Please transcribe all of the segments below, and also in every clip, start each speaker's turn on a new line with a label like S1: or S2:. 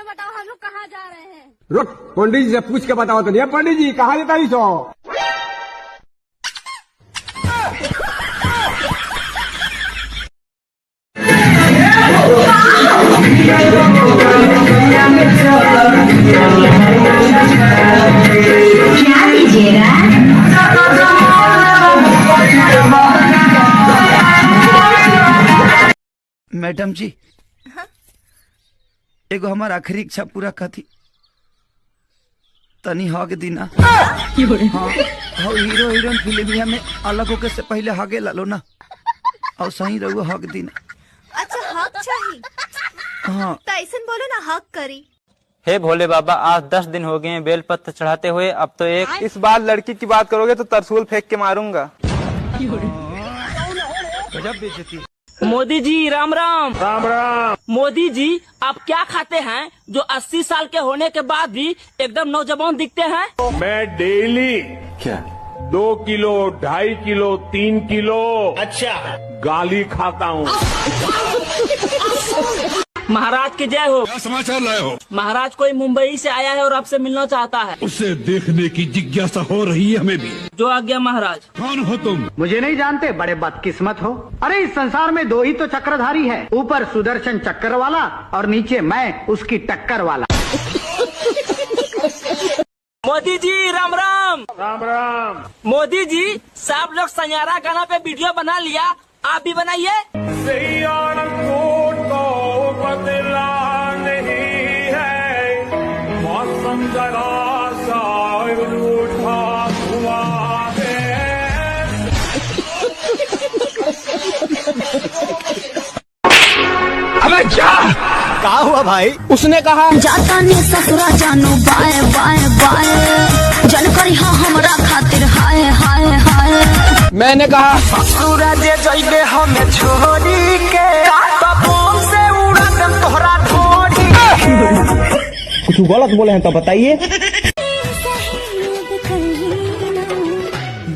S1: बताओ हम लोग कहाँ जा रहे हैं?
S2: रुक, पंडित जी से पूछ के बताओ तो नहीं। पंडित जी कहाँ देता ही सो?
S3: क्या लीजिएगा?
S4: मैडम जी, एगो हमार आखिरी इच्छा पूरा कथी तनी हग दीना। हाँ, हीरो हीरोइन फिल्मिया में अलग होके से पहले हगे लालो ना, और सही रहो हग दीना।
S5: अच्छा हक चाहिए?
S4: हाँ
S5: तो ऐसा बोलो ना हक करी।
S6: हे भोले बाबा, आज 10 दिन हो गए हैं बेलपत्र चढ़ाते हुए। अब तो एक
S7: इस बार लड़की की बात करोगे तो तरसूल फेंक के मारूंगा।
S4: गजब बेइज्जती।
S8: मोदी जी राम राम। राम राम। मोदी जी, आप क्या खाते हैं जो 80 साल के होने के बाद भी एकदम नौजवान दिखते हैं?
S9: मैं डेली
S4: क्या
S9: 2 किलो 2.5 किलो 3 किलो
S8: अच्छा
S9: गाली खाता हूँ।
S8: महाराज की जय हो।
S10: क्या समाचार लाए हो?
S8: महाराज कोई मुंबई से आया है और आपसे मिलना चाहता है।
S10: उसे देखने की जिज्ञासा हो रही है हमें भी।
S8: जो आज्ञा महाराज।
S10: कौन हो तुम?
S11: मुझे नहीं जानते, बड़े बदकिस्मत हो। अरे इस संसार में 2 ही तो चक्रधारी है, ऊपर सुदर्शन चक्कर वाला और नीचे मैं उसकी टक्कर वाला।
S8: मोदी जी राम राम।
S9: राम राम।
S8: मोदी जी, सब लोग सैयारा गाना पे वीडियो बना लिया, आप भी बनाइए।
S9: तो बदला नहीं है, मौसम जरा सा रूठा हुआ है।
S2: अबे जा,
S7: क्या हुआ भाई? उसने कहा
S3: जाता ने ससुरा जानो बाय बाय बाय, जानकारी हाँ हमरा खातिर हाय हाय हाय।
S7: मैंने कहा
S8: ससुरा जे जाइबे हमें छोड़ी के, बम से उड़ा दम तोहरा ढोड़ी।
S7: कुछ गलत बोले हैं तो बताइए।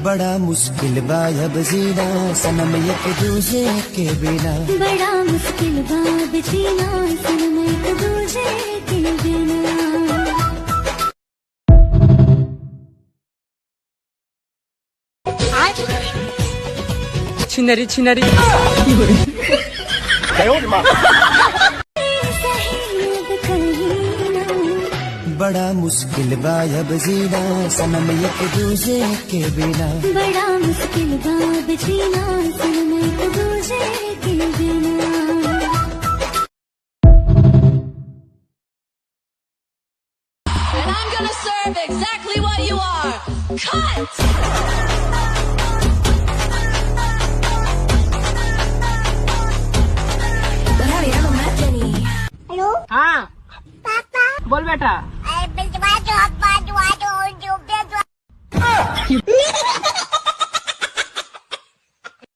S4: बड़ा मुश्किल बा अब जीना सनम एक दूजे के बिना।
S3: बड़ा मुश्किल बाब जीना सनम एक दूजे के बिना।
S8: छिनरी छिनरी।
S4: बड़ा मुश्किल बा अब जीना सनम एक दूजे के बिना।
S3: बड़ा मुश्किल बाब जीना सनम एक दूजे के बिना।
S1: And I'm gonna serve exactly what you are. Cut!
S5: Hello
S8: हाँ
S5: पापा,
S8: बोल बेटा।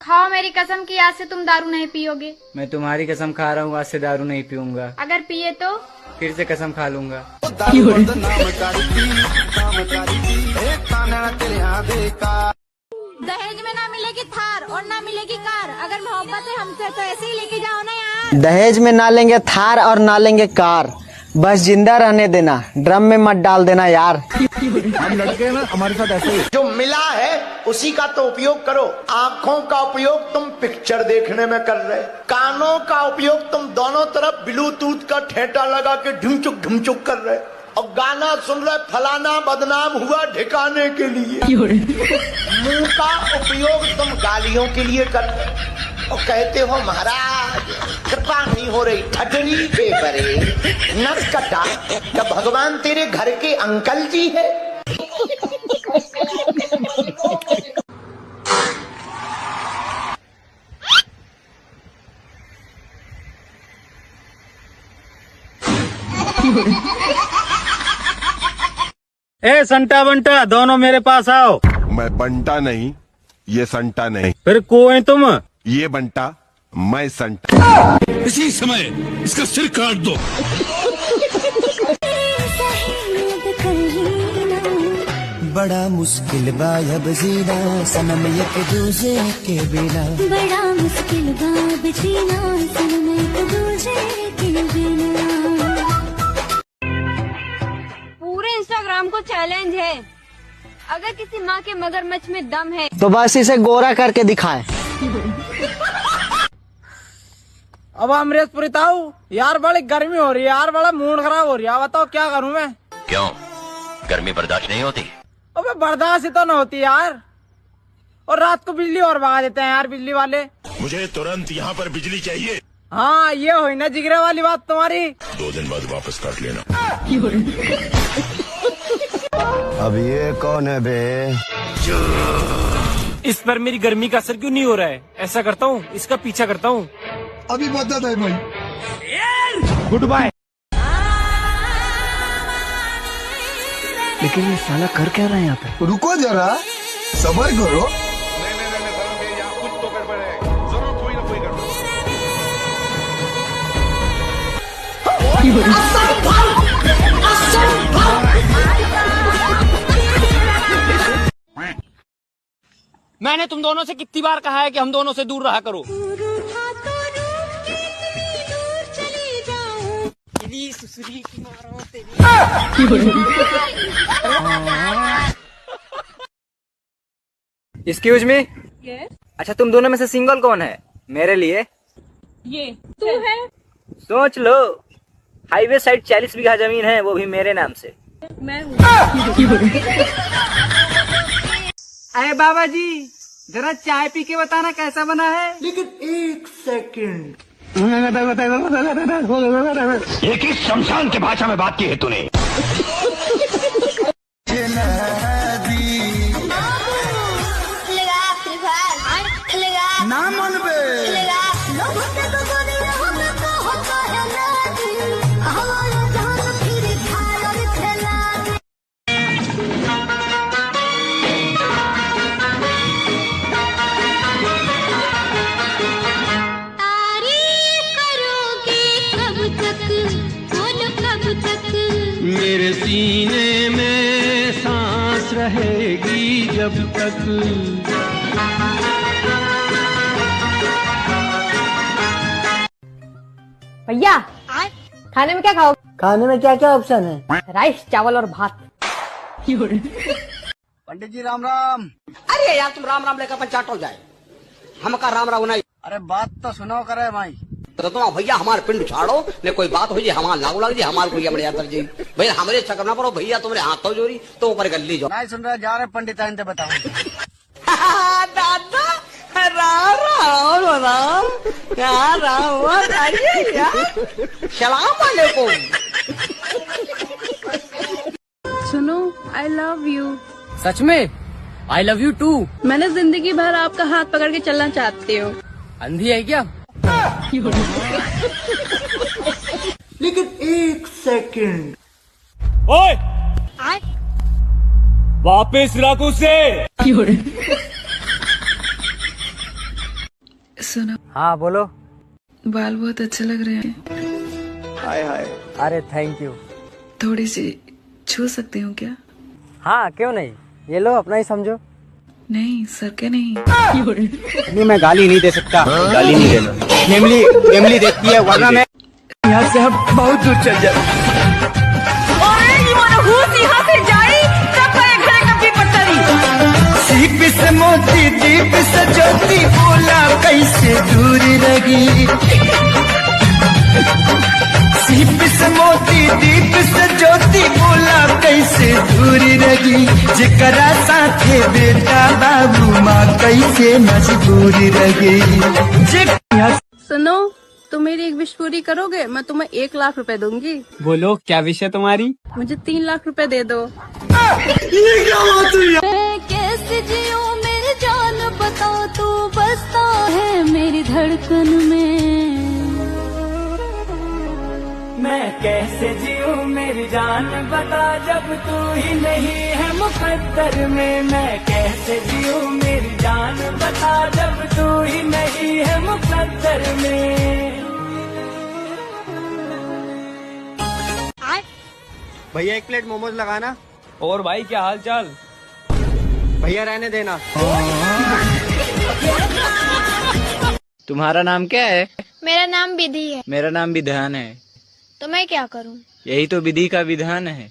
S1: खाओ मेरी कसम की, आज से तुम दारू नहीं पियोगे।
S6: मैं तुम्हारी कसम खा रहा हूँ, आज से दारू नहीं पीऊंगा।
S1: अगर पिए तो
S6: फिर से कसम खा लूंगा।
S1: दहेज में ना मिलेगी थार और ना मिलेगी कार। अगर मोहब्बत है हमसे तो ऐसे ही लेके जाओ ना यार।
S7: दहेज में ना लेंगे थार और ना लेंगे कार, बस जिंदा रहने देना, ड्रम में मत डाल देना यार।
S2: हम लड़के ना हमारे साथ ऐसे ही।
S12: जो मिला है उसी का तो उपयोग करो। आंखों का उपयोग तुम पिक्चर देखने में कर रहे, कानों का उपयोग तुम दोनों तरफ ब्लूटूथ का ठेटा लगा के ढुमचुक कर रहे, और गाना सुन रहे फलाना बदनाम हुआ ठिकाने के लिए। मुंह का उपयोग तुम गालियों के लिए कर रहे और कहते हो महाराज कृपा नहीं हो रही। ठगनी पे परे नस कटा, क्या भगवान तेरे घर के अंकल जी है?
S6: ए संटा बंटा, दोनों मेरे पास आओ।
S10: मैं बंटा नहीं, ये संटा नहीं।
S6: फिर कोई तुम?
S10: ये बंटा, मैं संटा। इसी समय इसका सिर काट दो।
S4: बड़ा मुश्किल बा अब जीना सनम एक दूजे के बिना।
S3: बड़ा मुश्किल बाब जीना सनम एक दूजे के बिना।
S1: चैलेंज है, अगर किसी माँ के मगरमच्छ में दम है
S7: तो बस इसे गोरा करके दिखाए।
S13: अब अमरीश पुरीताऊ यार, बड़ी गर्मी हो रही है यार, बड़ा मूड खराब हो रहा है, बताओ क्या करूं मैं।
S14: क्यों, गर्मी बर्दाश्त नहीं होती?
S13: अबे बर्दाश्त ही तो न होती यार, और रात को बिजली और भगा देते हैं यार बिजली वाले।
S10: मुझे तुरंत यहाँ पर बिजली चाहिए।
S13: हाँ, ये हुई ना जिगरे वाली बात तुम्हारी।
S10: 2 दिन बाद वापस काट लेना।
S15: अब ये कौन है बे?
S8: इस पर मेरी गर्मी का असर क्यों नहीं हो रहा है? ऐसा करता हूँ, इसका पीछा करता हूँ।
S15: अभी बता दे भाई।
S2: Good bye.
S4: लेकिन ये साला कर क्या रहा है यहाँ पे?
S15: रुको जरा, सबर करो।
S10: कुछ तो गड़बड़ है, जरूर कोई ना कोई गड़बड़।
S8: मैंने तुम दोनों से कितनी बार कहा है कि हम दोनों से दूर रहा करो।
S13: Excuse me. अच्छा, तुम दोनों में से सिंगल कौन है? मेरे लिए
S1: ये तू है।
S13: सोच लो, हाईवे साइड 40 बीघा जमीन है, वो भी मेरे नाम से।
S1: मैं हूँ।
S13: अरे बाबा जी, जरा चाय पी के बताना कैसा बना है।
S12: लेकिन 1 सेकंड,
S10: ये किस शमशान की भाषा में बात की है तूने?
S15: ना मन बे।
S16: मेरे सीने में सांस रहेगी जब तक।
S1: भैया, खाने में क्या खाओ?
S7: खाने में क्या क्या ऑप्शन है?
S1: राइस, चावल और भात।
S11: पंडित जी राम राम।
S17: अरे यार, तुम राम राम लेकर अपन चाटो जाए, हमका राम राम नहीं।
S11: अरे बात तो सुनो करे भाई।
S17: तो तुम भैया हमारे पिंड छाड़ो ने, कोई बात हो जी हमारा लागू लग जी, हमारे कोई बड़े अंदर जी भैया हमारे चक्कर ना पड़ो भैया, तुम्हारे हाथों जोरी तो ऊपर गली जाओ।
S11: नहीं सुन रहे, जा रहे पंडित आइन से बताओ।
S17: दादा राम राम यार, सलाम वालेकुम।
S1: सुनो, आई लव यू।
S13: सच में? I love you too.
S1: मैंने जिंदगी भर आपका हाथ पकड़ के चलना चाहती हूँ।
S13: अंधी है क्या?
S12: लेकिन 1 सेकंड।
S8: ओए, वापस रखो से।
S13: सुनो। हाँ बोलो।
S18: बाल बहुत अच्छे लग रहे हैं।
S13: हाय हाय। अरे थैंक यू।
S18: थोड़ी सी छू सकती हूँ क्या?
S13: हाँ क्यों नहीं, ये लो अपना ही समझो।
S18: नहीं सर के नहीं।
S2: नहीं, मैं गाली नहीं दे सकता। गाली नहीं देना। फैमिली देखती है, वरना मैं
S4: यहाँ से हम बहुत दूर चल जाए। सीप से मोती, दीप से ज्योति, बोला कैसे दूर लगी। सीप से मोती, दीप से ज्योति, बोला कैसे दूर लगी। जिकरा साथे बेटा बाबू माँ कैसे मजबूर लगी।
S1: सुनो, तुम मेरी एक विश पूरी करोगे, मैं तुम्हें 1 लाख रुपए दूंगी।
S13: बोलो क्या विषय तुम्हारी?
S1: मुझे 3 लाख रुपए दे दो।
S3: ये क्या बात हुई? मैं कैसे जियूं मेरी जान, बताओ तू बसता है मेरी धड़कन में।
S8: मैं कैसे जीऊं मेरी जान, बता जब तू ही नहीं है मुकद्दर में। मैं कैसे जीऊं मेरी जान, बता जब तू ही नहीं है मुकद्दर में।
S13: भैया 1 प्लेट मोमोज लगाना।
S6: और भाई क्या हाल चाल?
S13: भैया रहने देना।
S6: तुम्हारा नाम क्या है?
S1: मेरा नाम विधि है।
S6: मेरा नाम विधान है।
S1: तो मैं क्या करूं?
S6: यही तो विधि का विधान है।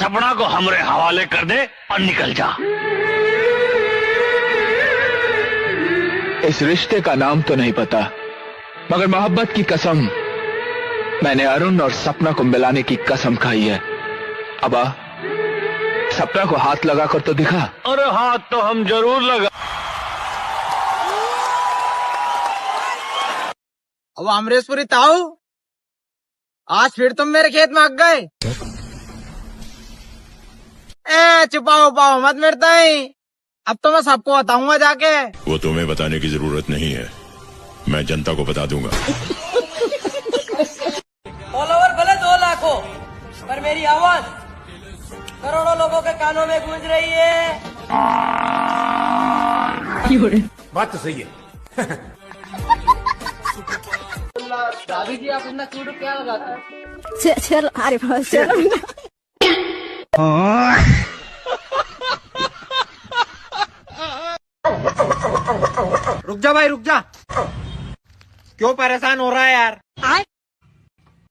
S14: सपना को हमरे हवाले कर दे और निकल जा।
S19: इस रिश्ते का नाम तो नहीं पता, मगर मोहब्बत की कसम मैंने अरुण और सपना को मिलाने की कसम खाई है। अबा, सपना को हाथ लगा कर तो दिखा।
S14: अरे हाथ तो हम जरूर लगा।
S13: अब अमरेशपुरी ताऊ, आज फिर तुम मेरे खेत में आ गए। छुपाओ पाओ मत मेरे ताई, अब तो मैं सबको बताऊंगा जाके।
S10: वो तुम्हें बताने की जरूरत नहीं है, मैं जनता को बता दूंगा।
S20: फॉलोवर भले 2 लाख हो, पर मेरी आवाज करोड़ों लोगों के कानों में गूंज रही है।
S9: बात तो सही है।
S20: भाभी जी, आप इतना क्यूट क्या लगाते हैं?
S1: चलो अरे बस चलो।
S13: रुक जा भाई रुक जा, क्यों परेशान हो रहा है यार?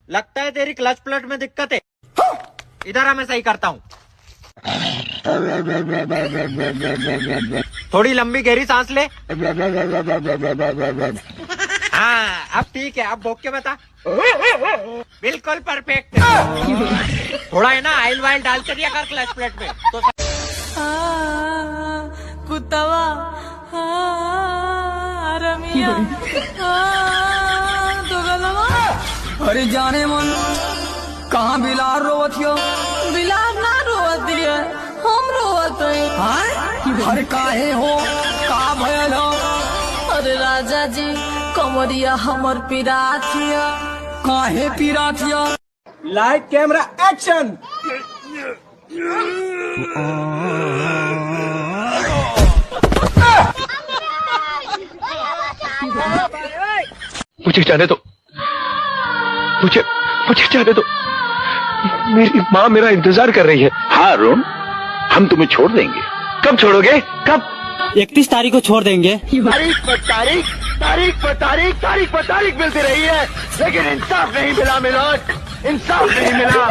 S13: लगता है तेरी क्लच प्लेट में दिक्कत है। इधर आ, मैं सही करता हूँ। थोड़ी लंबी गहरी सांस ले। हाँ अब ठीक है, अब भोग के बता। बिल्कुल परफेक्ट। थोड़ा है ना ऑयल वाइल डाल कर दिया कर क्लच प्लेट में तो।
S3: कुत्तावा रमिया तो गलवा।
S20: अरे जाने मन कहाँ बिलार रोवत हो?
S3: बिलार ना रोवत है, हम रोवत है।
S20: अरे काहे हो, का भयल हो?
S3: अरे राजा जी, कमरिया हमर पिराथिया।
S20: काहे पिराथिया?
S13: Light camera action.
S19: मुझे जाने दो, मुझे जाने दो। मेरी माँ मेरा इंतजार कर रही है।
S2: हाँ अरुण, हम तुम्हें छोड़ देंगे।
S19: कब छोड़ोगे? कब?
S13: 31 तारीख को छोड़ देंगे।
S19: तारीख पर तारीख, तारीख पर तारीख, तारीख पर तारीख मिलती रही है, लेकिन इंसाफ नहीं मिला मिलोट, इंसाफ नहीं मिला।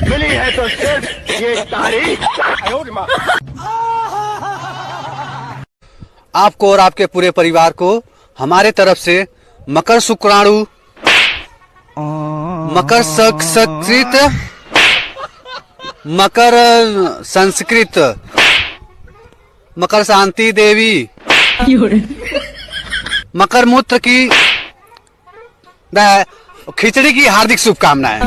S19: मिली है तो सिर्फ ये तारीख।
S2: आपको और आपके पूरे परिवार को हमारे तरफ से मकर शुक्राणु, मकर संस्कृत, मकर संस्कृत, मकर शांति देवी, मकर मूत्र की खिचड़ी की हार्दिक शुभकामनाएं।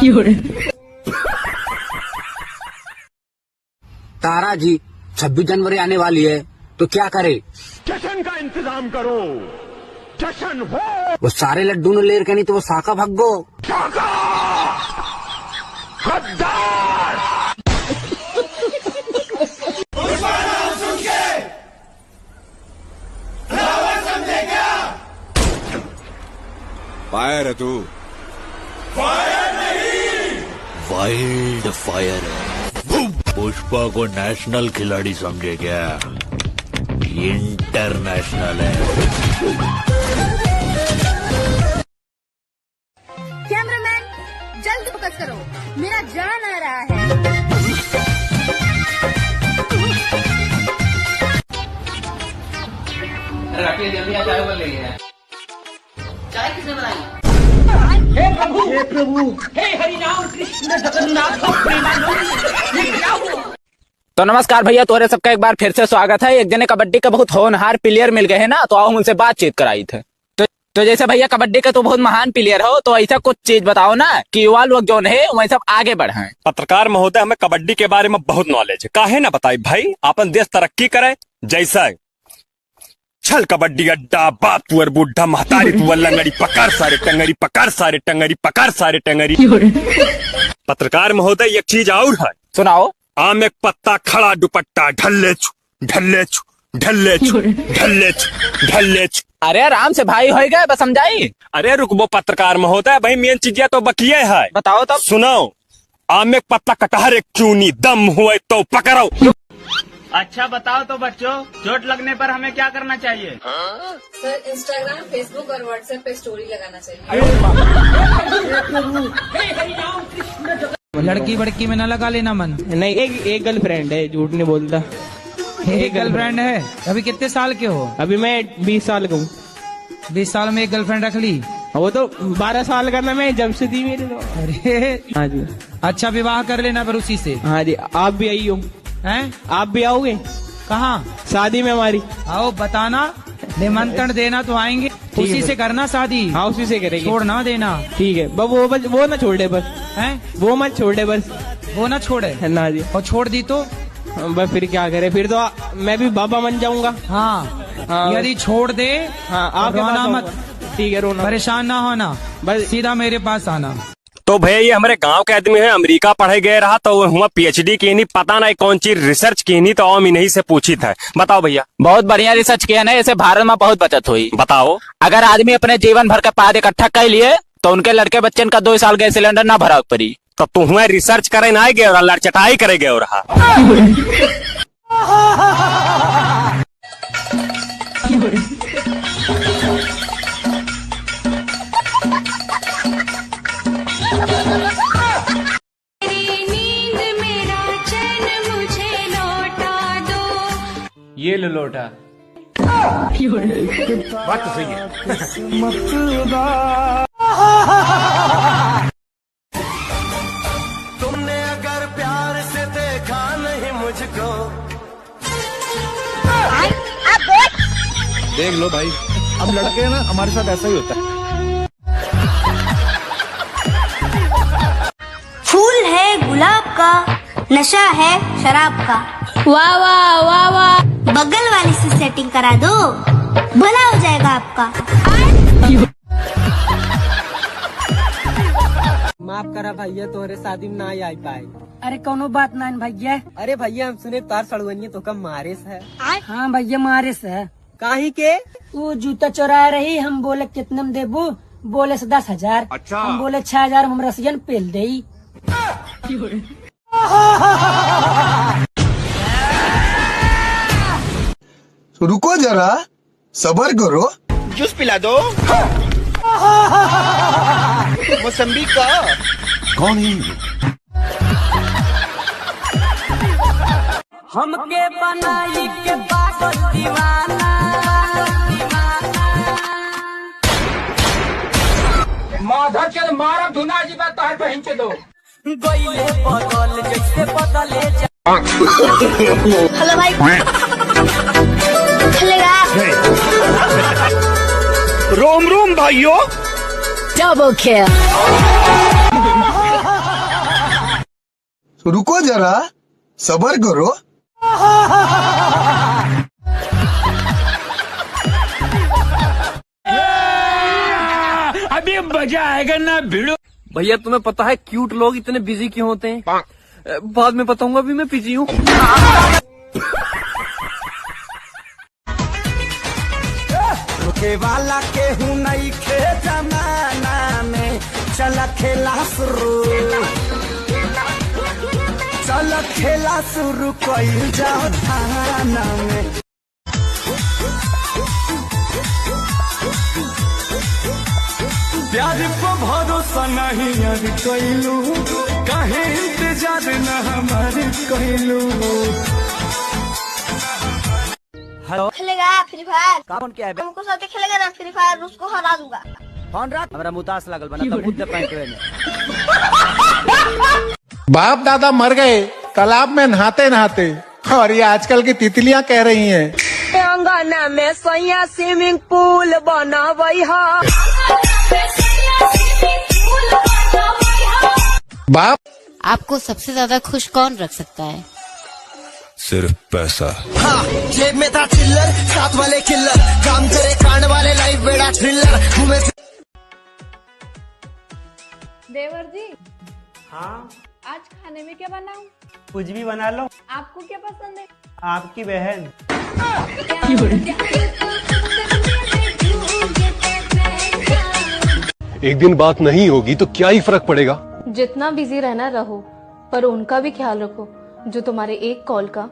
S17: तारा जी, 26 जनवरी आने वाली है तो क्या करे?
S9: जश्न का इंतजाम करो, जश्न हो।
S17: वो सारे लड्डू ने लेर के नहीं तो वो साका भग्गो।
S10: फायर है तू?
S14: फायर नहीं, वाइल्ड फायर है। पुष्पा को नेशनल खिलाड़ी समझे क्या? इंटरनेशनल है।
S1: कैमरामैन जल्द फोकस करो, मेरा जान आ रहा है।
S20: राकेश जल्दी आ, चाय बन रही है। चाय किसने बनाई?
S13: हे प्रभु, हे प्रभु, हे हरिनाम कृष्ण जगन्नाथ प्रेमानंद।
S6: तो नमस्कार भैया, तोरे सबका एक बार फिर से स्वागत है। एक जने कबड्डी के बहुत होनहार प्लेयर मिल गए हैं ना, तो आओ उनसे बातचीत कराई थे। तो जैसे भैया कबड्डी के तो बहुत महान प्लेयर हो, तो ऐसा कुछ चीज बताओ ना कि युवा लोग जो है वही सब आगे बढ़े।
S21: पत्रकार महोदय, हमें कबड्डी के बारे में बहुत नॉलेज है, काहे ना बताई भाई। अपन देश तरक्की करे जैसा छल कबड्डी अड्डा, बाप तुअर बुढ़ा महतारी तुअर लंगड़ी, पकड़ सारे टंगड़ी, पकड़ सारे टंगड़ी, पकड़ सारे टंगड़ी। पत्रकार महोदय, एक चीज और है,
S6: सुनाओ।
S21: आम एक पत्ता खड़ा दुपट्टा, ढल्ले छु ढल्ले छु ढल्ले छु ढल्ले छु ढल्ले छु।
S6: अरे आराम से भाई हो गए, बस समझाई।
S21: अरे रुकबो पत्रकार महोदय, भाई मेन चीजिया तो बकिए है।
S6: बताओ तब।
S21: सुनाओ, आम एक पत्ता कटहर एक चूनी, दम हुए तो पकड़ो।
S13: अच्छा बताओ तो बच्चों, चोट लगने पर हमें क्या करना चाहिए?
S18: सर, इंस्टाग्राम, फेसबुक और व्हाट्सएप पे स्टोरी लगाना चाहिए।
S5: लड़की बड़की में ना लगा लेना मन।
S2: नहीं, एक गर्लफ्रेंड है, झूठ नहीं बोलता।
S5: एक गर्लफ्रेंड है। अभी कितने साल के हो?
S2: अभी मैं 20 साल का हूँ।
S5: 20 साल में एक गर्लफ्रेंड रख ली?
S2: वो तो 12 साल का ना, मैं जब से थी मेरे तो।
S5: अरे
S2: हाँ जी।
S5: अच्छा, विवाह कर लेना फिर उसी से।
S2: हाँ जी, आप भी आई हो।
S5: हैं?
S2: आप भी आओगे?
S5: कहाँ?
S2: शादी में हमारी।
S5: आओ, बताना, निमंत्रण देना तो आएंगे। उसी से करना शादी।
S2: हाँ, उसी से करेंगे।
S5: छोड़ ना देना।
S2: ठीक है, वो ना छोड़ दे बस।
S5: हैं?
S2: वो मत छोड़ दे बस।
S5: वो ना छोड़े
S2: ना जी।
S5: और छोड़ दी तो
S2: बस फिर क्या करे, फिर तो मैं भी बाबा बन जाऊंगा।
S5: हाँ, यदि छोड़ दे,
S2: हाँ, आप
S5: रोना मत।
S2: ठीक है, रोना,
S5: परेशान ना होना, बस सीधा मेरे पास आना।
S21: तो भैया ये हमारे गांव के आदमी है, अमेरिका पढ़े गए रहा तो हुआ PhD की नहीं, पता नहीं कौन चीज रिसर्च की नहीं, तो हम इन्हीं से पूछी था। बताओ भैया।
S6: बहुत बढ़िया रिसर्च किया ना, ऐसे भारत में बहुत बचत हुई।
S21: बताओ।
S6: अगर आदमी अपने जीवन भर का पाद इकट्ठा कर लिए तो उनके लड़के बच्चन का 2 साल गैस सिलेंडर ना भरा पड़ी।
S21: तो तुम रिसर्च करे ना गए और लड़चटाई करे गए रहा।
S5: ये लो लोटा।
S9: बात तो सही है।
S4: तुमने अगर प्यार से देखा नहीं मुझको।
S10: देख लो भाई, अब लड़के हैं ना, हमारे साथ ऐसा ही होता है।
S15: फूल है गुलाब का, नशा है शराब का।
S1: वाह वाह वाह वाह।
S15: बगल वाली से सेटिंग करा दो, भला हो जाएगा आपका।
S20: माफ करा भैया, तोहरे शादी में ना आई पाए।
S22: अरे कोनो बात ना भैया।
S20: अरे भैया, हम सुने तार सड़वनी तो कम मारिस है।
S22: हाँ भैया, मारिस है।
S20: काहे के?
S22: वो जूता चोरा रही, हम बोले कितने में देबू, बोले से 10,000।
S9: अच्छा।
S22: हम बोले 6,000 हम रसियन पेल दे।
S15: रुको जरा, सबर करो।
S12: जूस पिला दो। मौसम्बी का।
S10: कौन है?
S20: हमके बनाई के पागल दीवाना।
S5: माधव के मारा धुना जी बात तार पहन के दो।
S20: गईले बदल जैसे बदले
S15: हेलो भाई, खेलेगा?
S12: रोम रोम भाइयों।
S1: Double kill.
S15: रुको जरा, सबर करो।
S5: अभी मजा आएगा ना भिड़ो।
S20: भैया, तुम्हें पता है क्यूट लोग इतने बिजी क्यों होते हैं? बाद में बताऊंगा, अभी मैं बिजी हूँ।
S4: रुके वाला के हूँ नहीं खे जमाना में, चल खेला शुरू, चल खेला शुरू कोई जाओ थाना में। प्यार को भरोसा नहीं यार कैलू, कहे इंतजार न हमारे कैलू।
S20: हेलो,
S15: खेलेगा फ्री फायर?
S20: कौन क्या है?
S15: हमको साथ खेलेगा ना फ्री फायर, उसको हरा दूंगा।
S20: कौन रात? हमारा मुतास लागल बना तो बुद्ध पैंट में।
S23: बाप दादा मर गए तालाब में नहाते नहाते, और ये आजकल की तितलियां कह रही हैं
S20: अंगना में सैया स्विमिंग पूल बना वही।
S23: बाप।
S24: आपको सबसे ज्यादा खुश कौन रख सकता है?
S10: सिर्फ पैसा।
S4: हाँ, जेब में था चिल्लर, साथ वाले किल्लर, काम करे कांड वाले, लाइफ बेड़ा थ्रिलर, घूमे।
S1: देवर जी।
S12: हाँ,
S1: आज खाने में क्या बनाऊं?
S12: कुछ भी बना लो।
S1: आपको क्या पसंद है?
S12: आपकी बहन।
S10: एक दिन बात नहीं होगी तो क्या ही फर्क पड़ेगा।
S1: जितना बिजी रहना रहो, पर उनका भी ख्याल रखो जो तुम्हारे एक कॉल का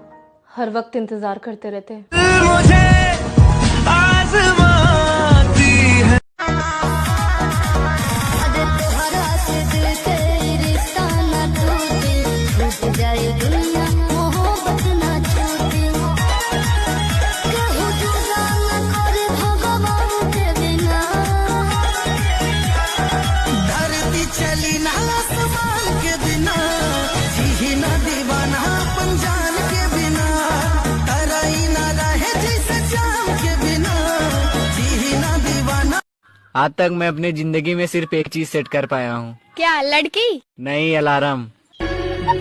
S1: हर वक्त इंतजार करते रहते हैं।
S4: मुझे आजमाती है।
S3: अगर तुम्हारा से दिल से रिश्ता न
S6: आज तक मैं अपनी जिंदगी में सिर्फ एक चीज सेट कर पाया हूँ।
S3: क्या लड़की?
S6: नहीं, अलार्म।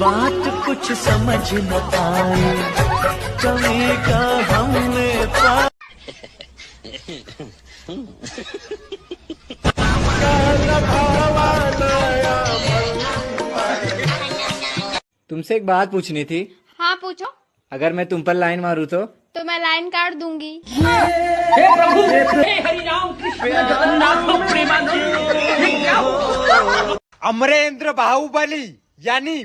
S4: बात कुछ समझ न पाए, कमी का हमने पा
S6: तुमसे एक बात पूछनी थी।
S3: हाँ पूछो।
S6: अगर मैं तुम पर लाइन मारूं तो
S3: मैं लाइन काट दूंगी।
S20: हे प्रभु, हे हरि राम कृष्ण जगन्नाथ प्रेमानंद।
S13: अमरेंद्र बाहुबली यानी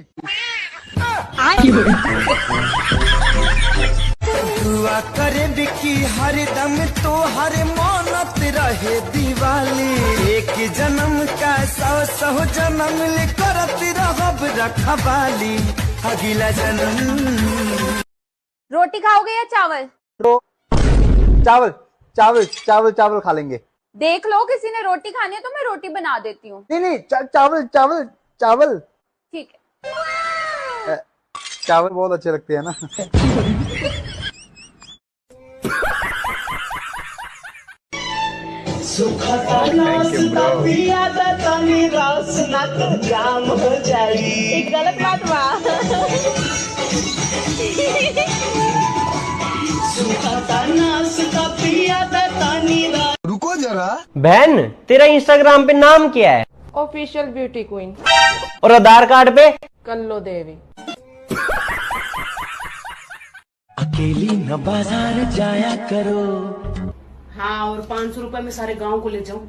S4: दुआ करे बिकी हरदम तो हर मानत रहे दिवाली, एक जन्म का 100 जन्म करत रहब रखवाली, अगला जन्म।
S7: रोटी खाओगे या चावल?
S2: चावल चावल चावल चावल खा लेंगे।
S7: देख लो, किसी ने रोटी खानी है तो मैं रोटी बना देती हूँ।
S2: नहीं चावल चावल चावल।
S7: ठीक है।
S2: चावल बहुत अच्छे लगते हैं ना।
S4: जाम हो जाएगी।
S7: गलत बात
S4: रुको जरा।
S20: बहन, तेरा इंस्टाग्राम पे नाम क्या है?
S7: Official beauty queen.
S20: और आधार कार्ड पे?
S7: कल्लो देवी।
S4: अकेली न बाजार जाया करो।
S7: हाँ, और 500 रुपए में सारे गांव को ले जाऊं।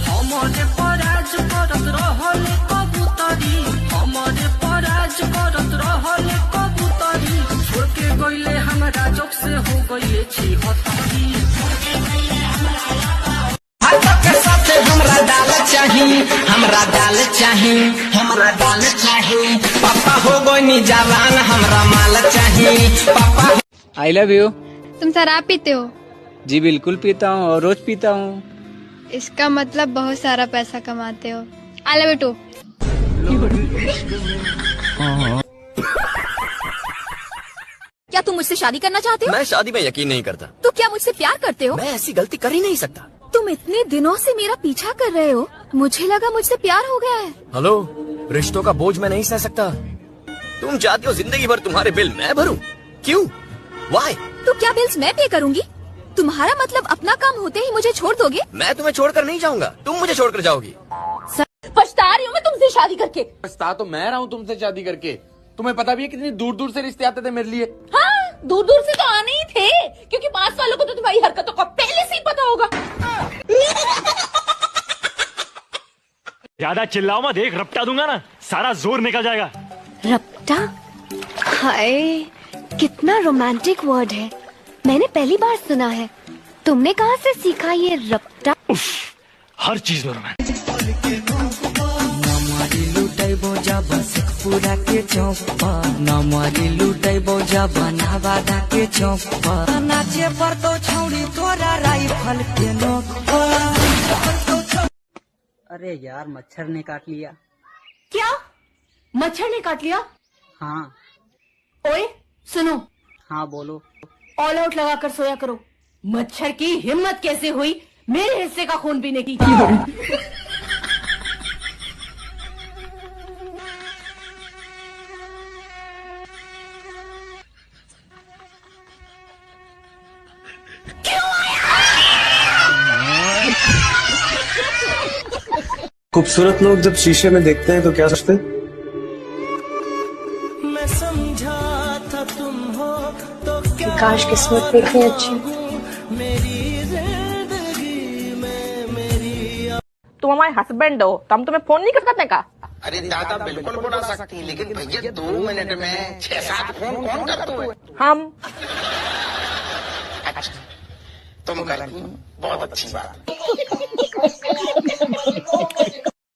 S4: हमारे पराज करत रहले कबूतरी, हमारे पराज करत रहले कबूतरी, छोड़ के गइले हमरा चौक से हो गइले छी हतारी। के साथे हमरा डाल चाही, हमरा डाल चाही, हमरा डाल चाही, पापा हो गइनी जवान, हमरा माल चाही पापा।
S6: आई लव यू।
S3: तुम शराब पीते हो?
S6: जी बिल्कुल पीता हूँ और रोज पीता हूँ।
S3: इसका मतलब बहुत सारा पैसा कमाते हो। I love you too.
S7: क्या तुम मुझसे शादी करना चाहते हो?
S17: मैं शादी में यकीन नहीं करता।
S7: तो क्या मुझसे प्यार करते हो?
S17: मैं ऐसी गलती कर ही नहीं सकता।
S7: तुम इतने दिनों से मेरा पीछा कर रहे हो, मुझे लगा मुझसे प्यार हो गया है।
S17: हेलो, रिश्तों का बोझ मैं नहीं सह सकता। तुम चाहती हो जिंदगी भर तुम्हारे बिल मैं भरूं? क्यों? वाई?
S7: तो क्या बिल्स मैं पे करूंगी? तुम्हारा मतलब अपना काम होते ही मुझे छोड़ दोगे?
S17: मैं तुम्हें छोड़कर नहीं जाऊंगा, तुम मुझे छोड़कर जाओगी।
S7: पछता रही हूँ मैं तुमसे शादी करके।
S8: पछता तो मैं रहा हूँ तुमसे शादी करके। तुम्हें पता भी है कितनी दूर दूर से रिश्ते आते थे मेरे लिए।
S7: हाँ, दूर दूर से तो आने ही थे, क्योंकि पास वालों को तो तुम्हारी हरकतों का पहले से ही पता होगा।
S9: ज्यादा चिल्लाओ मत, एक रपटा दूंगा ना सारा जोर निकल जाएगा।
S7: रपटा? हाय, कितना रोमांटिक वर्ड है, मैंने पहली बार सुना है। तुमने कहाँ से सीखा ये रपटा?
S9: हर चीज में रोमांटिक।
S4: पूरा के चौपा नमारी लूटे बोझा बना बाधा के चौपा, नाचे पर तो छौड़ी तोरा राइफल के नोक पर।
S11: अरे यार, मच्छर ने काट लिया।
S7: क्या? मच्छर ने काट लिया?
S11: हाँ।
S7: ओए सुनो।
S11: हाँ बोलो।
S7: ऑल आउट लगा कर सोया करो। मच्छर की हिम्मत कैसे हुई मेरे हिस्से का खून पीने की?
S16: खूबसूरत लोग जब शीशे में देखते हैं तो क्या सोचते हैं?
S4: मैं समझा था तुम हो तो क्या,
S7: काश किस्मत में इतनी अच्छी।
S4: मेरी जिंदगी में मेरी।
S7: तुम हमारे हस्बैंड हो तो हम तुम्हें फोन नहीं कर सकते का?
S12: अरे दादा बिल्कुल बुला सकती, लेकिन भैया 2 मिनट में 6-7 फोन कौन करता है?
S7: हम।
S12: अच्छा, तुम करती, बहुत अच्छी बात।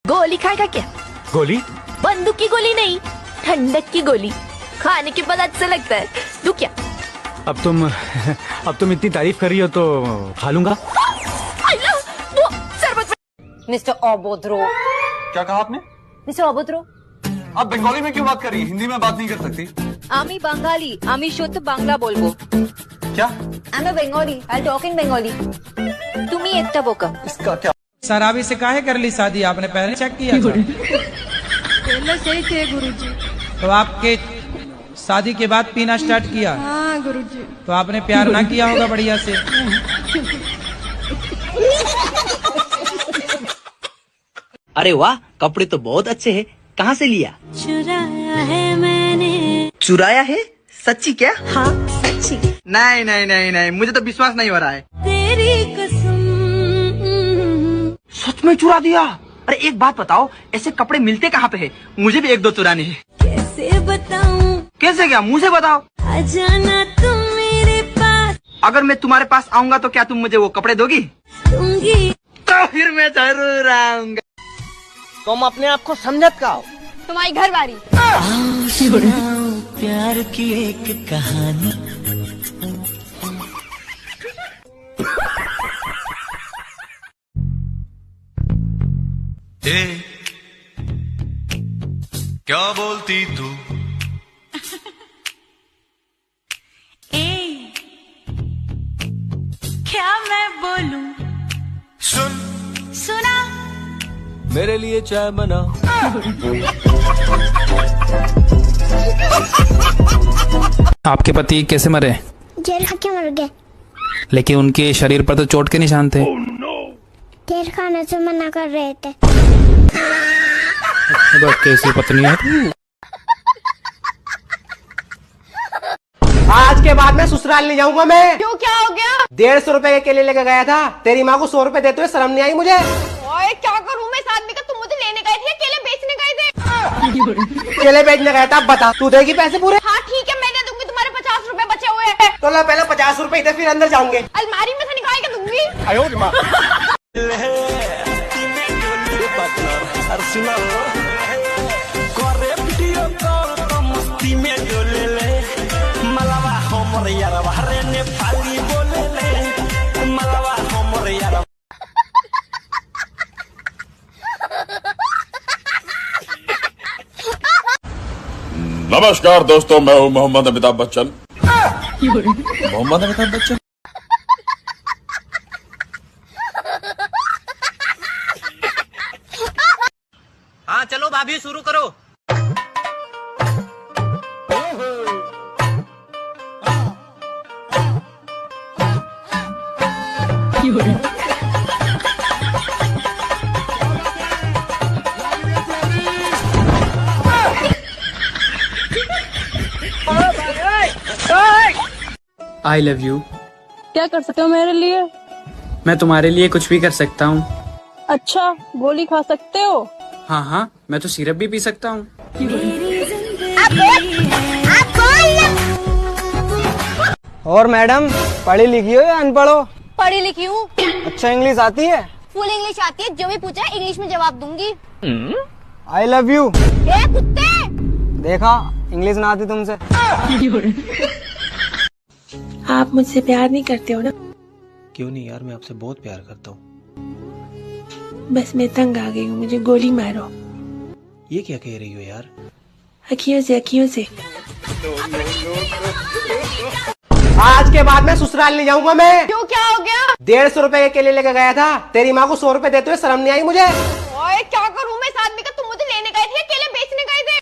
S7: गोली खाएगा क्या?
S9: गोली?
S7: बंदूक की गोली नहीं, ठंडक की गोली। खाने के बाद अच्छा लगता है। तू क्या?
S9: अब तुम इतनी तारीफ कर रही हो तो खा लूंगा।
S7: मिस्टर अबोध्रो।
S16: क्या कहा आपने?
S7: मिस्टर अबोध्रो,
S16: आप बंगाली में क्यों बात कर रही हैं? हिंदी में बात नहीं कर सकती?
S7: आमी बंगाली, आमी शुद्ध बांग्ला बोलबो।
S16: क्या?
S7: I'm a Bengali. I'll talk in Bengali. तुम ही एकटा बोका.
S13: इसका क्या?
S5: शराबी से काहे कर ली शादी आपने? पहले चेक किया था?
S3: पहले सही थे गुरुजी.
S5: तो आपके शादी के बाद पीना स्टार्ट किया?
S3: हाँ गुरुजी.
S5: तो आपने प्यार ना किया होगा बढ़िया से.
S14: अरे वाह, कपड़े तो बहुत अच्छे हैं. कहाँ से लिया?
S3: चुराया है मैंने.
S14: चुराया है? सच्ची क्या?
S3: हाँ सच्ची.
S14: नहीं नहीं नहीं नहीं, मुझे तो विश्वास नहीं हो रहा है.
S3: तेरी कसम.
S14: सच में चुरा दिया? अरे एक बात बताओ, ऐसे कपड़े मिलते कहाँ पे है? मुझे भी एक दो चुराने हैं.
S3: कैसे बताऊं?
S14: कैसे क्या? मुझे बताओ.
S3: आ जाना तुम मेरे पास.
S14: अगर मैं तुम्हारे पास आऊंगा तो क्या तुम मुझे वो कपड़े दोगी?
S3: दूंगी.
S14: तो फिर मैं जरूर आऊंगा.
S13: तुम अपने आप को समझत का हो?
S7: तुम्हारी घर वाली.
S14: प्यार की एक कहानी.
S10: क्या बोलती तू?
S3: क्या मैं बोलूं?
S10: सुन.
S3: सुना.
S14: मेरे लिए चाय बना.
S6: आपके पति कैसे मरे?
S15: जेल खा के मर गए.
S6: लेकिन उनके शरीर पर तो चोट के निशान थे.
S15: जेल खाने से मना कर रहे थे.
S6: तो कैसी पत्नी है?
S2: आज के बाद मैं ससुराल नहीं जाऊंगा मैं.
S7: क्यों, क्या हो गया?
S2: 150 रुपए के केले लेके गया था. तेरी माँ को 100 रुपए देते हुए शर्म नहीं आई मुझे.
S7: ओए क्या करूं मैं? इस आदमी का तुम मुझे लेने गए थे, केले बेचने गए थे.
S2: केले बेचने गया था. बता, तू देगी पैसे पूरे?
S7: हाँ ठीक है, मैं दे दूंगी. तुम्हारे 50 रुपए बचे हुए हैं.
S2: तो ला पहले 50 रुपए दे, फिर अंदर जाऊंगे.
S7: अलमारी में से निकाल के दूंगी.
S2: आयो माँ.
S10: नमस्कार दोस्तों, मैं हूँ मोहम्मद अमिताभ बच्चन. मोहम्मद अमिताभ बच्चन.
S14: हाँ चलो भाभी, शुरू करो.
S5: आई लव यू.
S3: क्या कर सकते हो मेरे लिए?
S5: मैं तुम्हारे लिए कुछ भी कर सकता हूँ.
S3: अच्छा, गोली खा सकते हो?
S5: हाँ हाँ, मैं तो सिरप भी पी सकता हूँ.
S13: और मैडम, पढ़ी लिखी हो या अनपढ़ हो?
S7: पढ़ी लिखी हूँ.
S13: अच्छा, इंग्लिश आती है?
S7: फुल इंग्लिश आती है. जो भी पूछा इंग्लिश में जवाब दूंगी.
S13: आई लव यू.
S7: ए कुत्ते.
S13: देखा, इंग्लिश ना आती तुमसे.
S3: आप मुझसे प्यार नहीं करते हो ना?
S14: क्यों नहीं यार, मैं आपसे बहुत प्यार करता हूँ.
S3: बस मैं तंग आ गई हूँ, मुझे गोली मारो.
S14: ये क्या कह रही हो यार?
S3: अखियों से, अखियों से.
S2: आज के बाद मैं ससुराल नहीं जाऊंगा मैं.
S7: क्यों, क्या हो गया?
S2: 150 रुपए के केले लेके गया था. तेरी माँ को 100 रुपए देते हुए शर्म नहीं आई मुझे.
S7: ओए क्या करूं मैं? इस आदमी का तुम मुझे लेने गए थे, केले बेचने गए थे.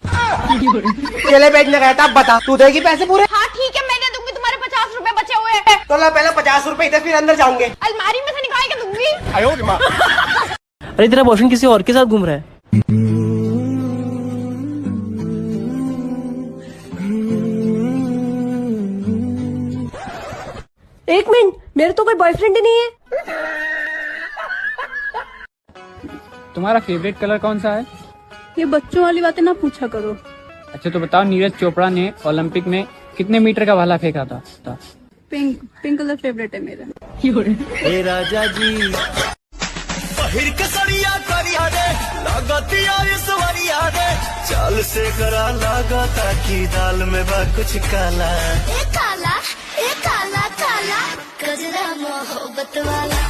S2: केले बेचने गया था. बता, तू देगी पैसे पूरे?
S7: हाँ ठीक है, मैं दे दूंगी. तुम्हारे 50 रुपए बचे हुए हैं.
S2: तो ला पहले 50 रुपए दे, फिर अंदर जाऊंगे.
S7: अलमारी में से निकाल के दूंगी.
S2: आयो माँ.
S14: अरे तेरा बॉयफ्रेंड किसी और के साथ घूम रहा है.
S22: एक मिनट, मेरे तो कोई बॉयफ्रेंड ही नहीं है.
S5: तुम्हारा फेवरेट कलर कौन सा है?
S3: ये बच्चों वाली बातें ना पूछा करो.
S5: अच्छा तो बताओ, नीरज चोपड़ा ने ओलंपिक में कितने मीटर का भाला फेंका था?
S3: पिंक. पिंक कलर फेवरेट है मेरा.
S14: हे राजा जी.
S4: पहिर के सड़िया करिया रे, लागतिया सवरिया रे, चाल से करा लागता की दाल में बा कुछ काला.
S3: ए काला, ए काला काला, गजरा मोहब्बत वाला.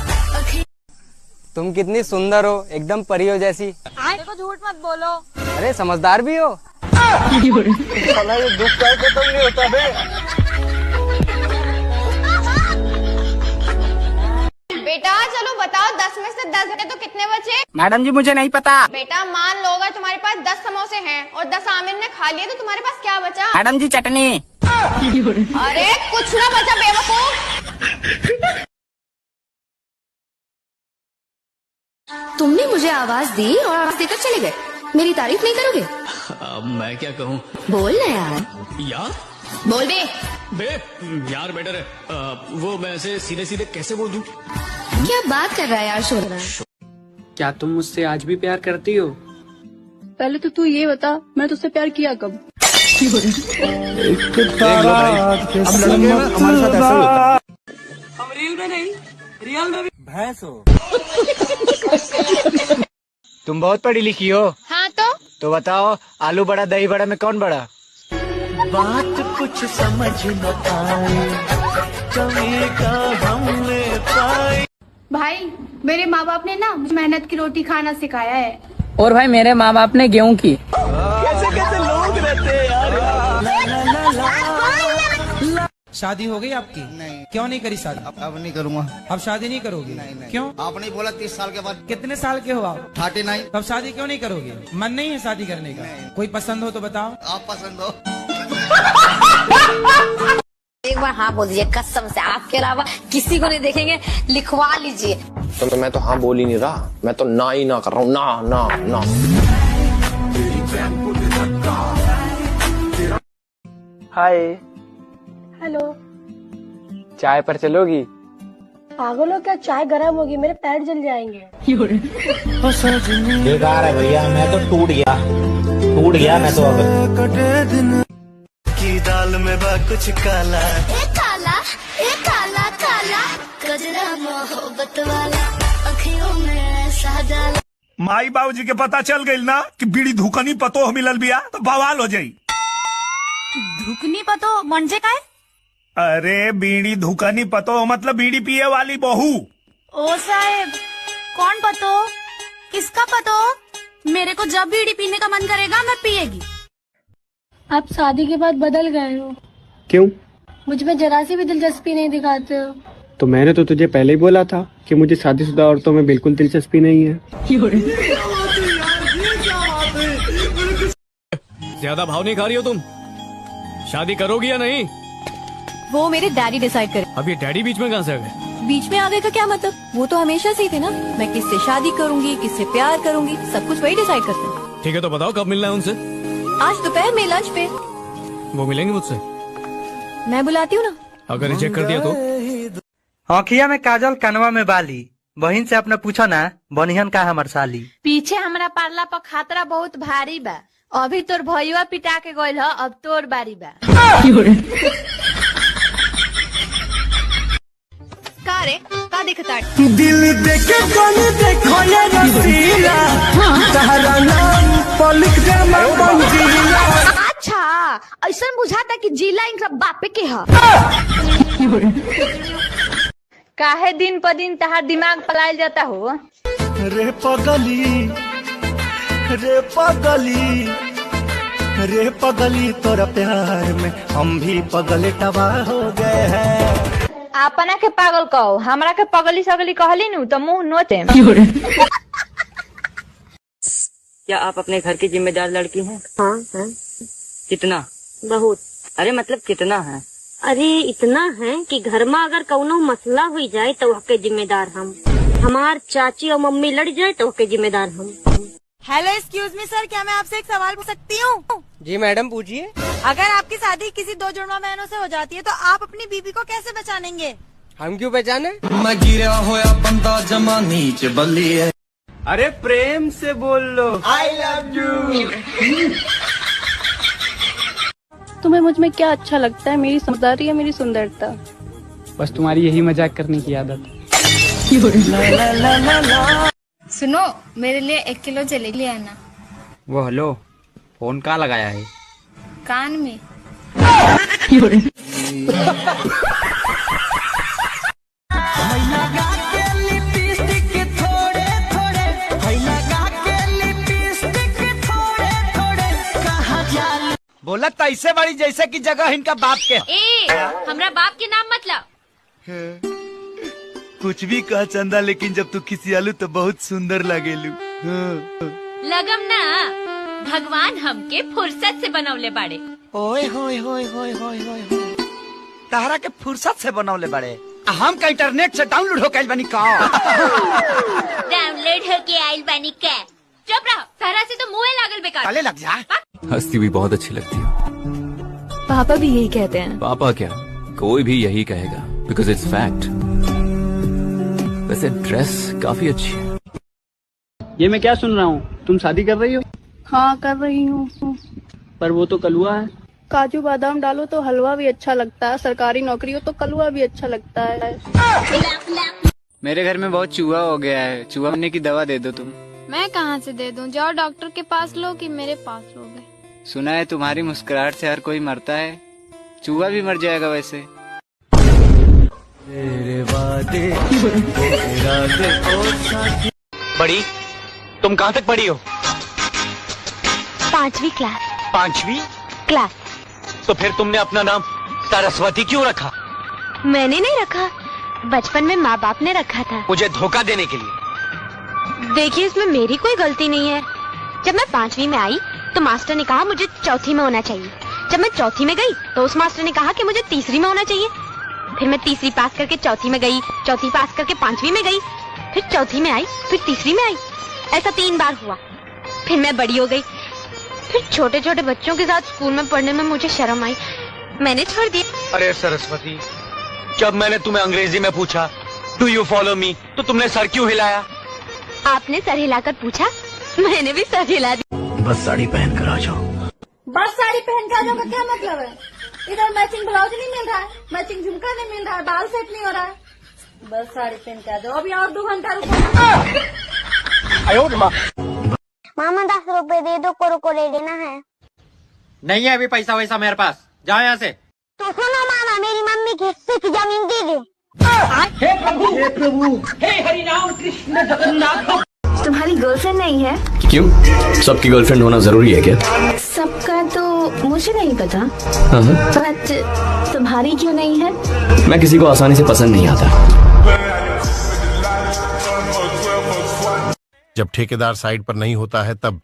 S13: तुम कितनी सुंदर हो, एकदम परियों जैसी.
S7: देखो झूठ मत बोलो.
S13: अरे समझदार भी हो. साला ये दुख का खत्म नहीं होता बे.
S18: 10 में से 10 घटे तो कितने बचे?
S6: मैडम जी मुझे नहीं पता।
S18: बेटा मान लो अगर तुम्हारे पास 10 समोसे हैं और 10 आमिर ने खा लिए तो तुम्हारे पास क्या बचा?
S6: मैडम जी चटनी।
S18: अरे कुछ ना बचा बेवकूफ।
S7: तुमने मुझे आवाज दी और आवाज देकर चले गए। मेरी तारीफ नहीं करोगे?
S9: अब मैं क्या कहूँ?
S7: बोल ना यार।
S9: यार
S7: बोल बे।
S9: बे यार बेटर है। वो मैं ऐसे सीधे सीधे कैसे बोल दूं?
S7: क्या बात कर रहा है यार शोधरा?
S11: क्या तुम मुझसे आज भी प्यार करती हो?
S19: पहले तो तू ये बता, मैं तुझसे प्यार किया कब?
S2: अब लड़के हमारे साथ ऐसा ही होता है।
S20: हम रील में नहीं रियल में भी
S2: भैंस हो। तुम बहुत पढ़ी लिखी हो।
S18: हाँ
S2: तो बताओ आलू बड़ा दही बड़ा में कौन बड़ा?
S4: बात कुछ समझ न पाए, कमी का हमने पाई।
S19: भाई मेरे माँ बाप ने ना मुझे मेहनत की रोटी खाना सिखाया है।
S5: और भाई मेरे माँ बाप ने गेहूं की।
S4: कैसे कैसे लोग रहते हैं यार।
S5: शादी हो गई आपकी?
S2: नहीं।
S5: क्यों नहीं करी शादी?
S2: अब नहीं करूँगा।
S5: अब शादी नहीं करोगी?
S2: नहीं।
S5: क्यों?
S2: आपने बोला 30 साल के बाद।
S5: कितने साल के हो आप?
S2: 39।
S5: तब शादी क्यों नहीं करोगे? मन नहीं है शादी करने का? कोई पसंद हो तो बताओ।
S2: आप पसंद हो?
S7: एक बार हाँ बोल दीजिए कसम से, आपके अलावा किसी को नहीं देखेंगे, लिखवा लीजिए।
S17: तो मैं तो हाँ बोल ही नहीं रहा, मैं तो ना ही ना कर रहा हूँ, ना ना ना।
S2: हाय।
S22: हेलो।
S2: चाय पर चलोगी?
S22: पागल हो क्या? चाय गर्म होगी, मेरे पैर जल जाएंगे।
S2: बेकार है भैया, मैं तो टूट गया मैं तो। अब
S4: कटे दिन की दाल में बा कुछ काला,
S3: काला काला काला गजरा मोहब्बत वाला अखियों में ऐसा डाला।
S4: माई बाबू जी के पता चल गई ना कि बीड़ी धुकनी पतो मिलल बिया तो बवाल हो जाई।
S15: धुकनी पतो मंजे का है?
S4: अरे बीड़ी धुकनी पतो मतलब बीड़ी पिए वाली बहू।
S15: ओ साहेब कौन पतो? किसका पतो? मेरे को जब बीड़ी पीने का मन करेगा मैं पिएगी।
S22: आप शादी के बाद बदल गए हो।
S16: क्यों?
S22: मुझ में जरा सी भी दिलचस्पी नहीं दिखाते हो।
S16: तो मैंने तो तुझे पहले ही बोला था कि मुझे शादीशुदा औरतों में बिल्कुल दिलचस्पी नहीं है।
S9: ज्यादा भाव नहीं खा रही हो तुम? शादी करोगी या नहीं?
S7: वो मेरे डैडी डिसाइड करे।
S9: अब ये डैडी बीच में कहाँ से आ गए?
S7: बीच में आ गए का क्या मतलब? वो तो हमेशा से ही थे ना। मैं किससे शादी करूंगी, किससे प्यार करूंगी, सब कुछ वही डिसाइड करते हैं।
S9: ठीक है तो बताओ कब मिलना है उनसे?
S7: आज दोपहर में लंच पे।
S9: वो मिलेंगे मुझसे?
S7: मैं बुलाती हूँ ना।
S9: अगर रिजेक्ट कर दिया तो?
S13: आँखिया में काजल, कनवा में बाली। बहन से अपने पूछा ना बनिहन का हमर साली।
S15: पीछे हमरा पारला पर खातरा बहुत भारी बा। अभी तोर भैया पिटा के गइल ह, अब तोर बारी बा।
S7: का रे का दिखता?
S4: दिल देके कौन देखो ये रसीला, तारा नाम पलिक जमा मंजिला।
S15: अच्छा ऐसा बुझाता कि जिला इनका बापे के ह। काहे दिन पर दिन तहार दिमाग पलायल जाता हो?
S4: रे पगली रे पगली रे पगली तोरा प्यार में हम भी पगले तबाह हो गए हैं।
S15: अपना के पागल कहो, हमरा के पगली सगली कहली नु तो मुंह नोते।
S11: क्या आप अपने घर की जिम्मेदार लड़की हैं?
S19: हाँ।
S11: कितना?
S19: बहुत।
S11: अरे मतलब कितना है?
S19: अरे इतना है कि घर में अगर कौनो मसला हुई जाए तो वह जिम्मेदार हम। हमार चाची और मम्मी लड़ जाए तो वह जिम्मेदार हम।
S15: हेलो एक्सक्यूज मी सर, क्या मैं आपसे एक सवाल पूछ सकती हूँ?
S13: जी मैडम पूछिए।
S15: अगर आपकी शादी किसी 2 जुड़वा बहनों से हो जाती है तो आप अपनी बीबी को कैसे बचानेंगे?
S13: हम क्यों पहचाने?
S4: मैं गिरा होया बंदा जमा नीचे बल्ली है।
S13: अरे प्रेम से बोल लो आई लव यू।
S19: तुम्हें मुझ में क्या अच्छा लगता है? मेरी समझदारी या मेरी सुंदरता?
S11: बस तुम्हारी यही मजाक करने की आदत।
S18: सुनो मेरे लिए 1 किलो जलेबी ले आना।
S11: वो हेलो फोन कहाँ लगाया है?
S18: कान में।
S13: बोला तैसे बड़ी जैसे की जगह इनका बाप के।
S15: ए, हमरा बाप के नाम मतलब।
S4: कुछ भी कह चंदा, लेकिन जब तू खिसियालू तो बहुत सुंदर लगेलू।
S15: लगम ना भगवान हमके फुर्सत से बनवले बाड़े।
S4: ओए होए होए होए होए होए होए, तारा के फुर्सत से बनवले बड़े। हम का इंटरनेट से डाउनलोड हो गइल बानी का।
S15: डाउनलोड होके आइल बानी का। चुप रहो, तारा से तो मुंह लागल बेकार।
S4: गले लग जा।
S1: हंसती भी बहुत अच्छी लगती है।
S7: पापा भी यही कहते हैं।
S1: पापा क्या, कोई भी यही कहेगा, बिकॉज इट्स फैक्ट। वैसे ड्रेस काफी अच्छी है।
S16: ये मैं क्या सुन रहा हूँ, तुम शादी कर रही हो?
S18: हाँ कर रही हूँ।
S16: पर वो तो कलुआ है।
S18: काजू बादाम डालो तो हलवा भी अच्छा लगता है, सरकारी नौकरी हो तो कलवा भी अच्छा लगता है।
S5: मेरे घर में बहुत चूहा हो गया है, चूहा मरने की दवा दे दो तुम।
S18: मैं कहाँ से दे दूँ, जाओ डॉक्टर के पास लो कि मेरे पास लोगे।
S5: सुना है तुम्हारी मुस्कुराहट से हर कोई मरता है, चूहा भी मर जाएगा वैसे।
S9: बड़ी, तुम कहाँ तक पढ़ी हो?
S7: 5वीं क्लास।
S9: 5वीं
S7: क्लास।
S9: तो फिर तुमने अपना नाम सरस्वती क्यों रखा?
S7: मैंने नहीं रखा, बचपन में माँ बाप ने रखा था।
S9: मुझे धोखा देने के लिए।
S7: देखिए इसमें मेरी कोई गलती नहीं है। जब मैं 5वीं में आई तो मास्टर ने कहा मुझे चौथी में होना चाहिए। जब मैं चौथी में गई तो उस मास्टर ने कहा कि मुझे तीसरी में होना चाहिए। फिर मैं तीसरी पास करके चौथी में गई, चौथी पास करके 5वीं में गई, फिर चौथी में आई, फिर तीसरी में आई। ऐसा 3 बार हुआ। फिर मैं बड़ी हो गई। फिर छोटे छोटे बच्चों के साथ स्कूल में पढ़ने में मुझे शर्म आई, मैंने छोड़ दिया।
S9: अरे सरस्वती, जब मैंने तुम्हें अंग्रेजी में पूछा डू यू फॉलो मी, तो तुमने सर क्यों हिलाया?
S7: आपने सर हिलाकर पूछा, मैंने भी सर हिला दिया।
S4: बस साड़ी पहन कर आ जाओ।
S15: बस साड़ी पहन के आ जाओ का क्या मतलब है? इधर मैचिंग ब्लाउज नहीं मिल रहा है, मैचिंग झुमका नहीं मिल रहा है, बाल सेट नहीं हो रहा है। बस साड़ी पहन के आ जाओ, अभी और 2 घंटा रुको।
S19: मामा 10 रुपए दे दो, को ले लेना है।
S13: नहीं है अभी पैसा वैसा मेरे पास, जाओ यहाँ से।
S19: तो सुनो मामा, मेरी मम्मी की हिस्से की जमीन दे दे।
S22: हे प्रभु, हे प्रभु, हे हरि राम कृष्ण जगन्नाथ।
S7: तुम्हारी गर्लफ्रेंड नहीं है?
S1: क्यों, सबकी गर्लफ्रेंड होना जरूरी है क्या?
S7: सबका तो मुझे नहीं पता, बट तुम्हारी क्यों नहीं है?
S1: मैं किसी को आसानी से पसंद नहीं आता।
S12: जब ठेकेदार साइड पर नहीं होता है तब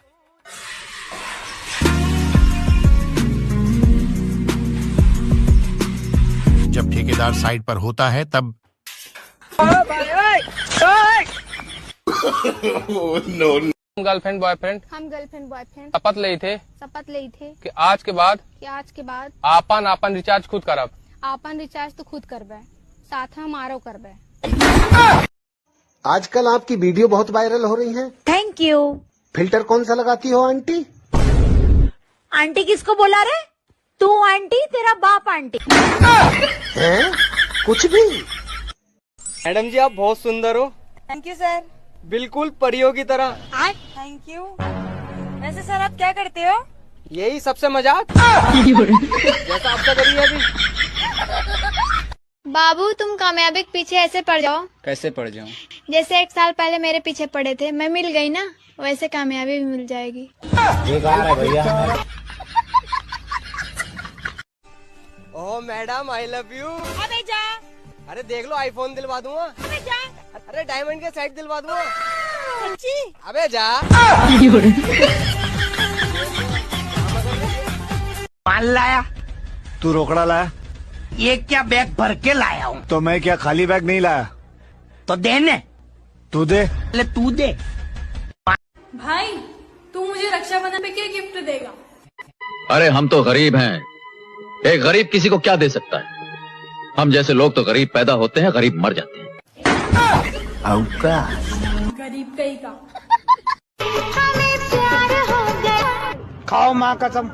S12: जब ठेकेदार साइड पर होता है तब
S8: गर्लफ्रेंड बॉयफ्रेंड
S18: हम गर्लफ्रेंड बॉयफ्रेंड
S8: शपथ ले थे
S18: कि
S8: आज के बाद आपन रिचार्ज खुद करब।
S18: आपन रिचार्ज तो खुद करबे, साथ हम आरो करबे।
S12: आजकल आपकी वीडियो बहुत वायरल हो रही है।
S15: Thank you.
S12: फिल्टर कौन सा लगाती हो आंटी?
S15: आंटी किसको बोला रे? तू आंटी, तेरा बाप आंटी।
S12: हैं? कुछ भी।
S13: मैडम जी आप बहुत सुंदर हो।
S15: Thank you sir.
S13: बिल्कुल परियों की तरह।
S15: Thank you. वैसे सर आप क्या करते हो?
S13: यही सबसे मजाक जैसा आपका करिए अभी।
S18: बाबू तुम कामयाबी के पीछे ऐसे पड़ जाओ
S5: कैसे पड़ जाऊं?
S18: जैसे 1 साल पहले मेरे पीछे पड़े थे, मैं मिल गई ना, वैसे कामयाबी भी मिल जाएगी।
S13: ओह मैडम आई लव यू।
S15: अबे जा।
S13: अरे देख लो आईफोन दिलवा दूंगा।
S15: अबे जा।
S13: अरे डायमंड के सेट दिलवा दूंगा।
S15: सच्ची?
S13: अबे जा।
S4: माल लाया?
S12: तू रोकड़ा लाया?
S4: ये क्या बैग भर के लाया हूँ।
S12: तो मैं क्या खाली बैग नहीं लाया?
S4: तो देने।
S12: तू दे।
S4: ले तू दे।
S15: भाई तू मुझे रक्षाबंधन पे क्या गिफ्ट देगा?
S10: अरे हम तो गरीब हैं, एक गरीब किसी को क्या दे सकता है? हम जैसे लोग तो गरीब पैदा होते हैं, गरीब मर जाते हैं।
S15: गरीब कहीं का।
S16: खाओ माँ कसम।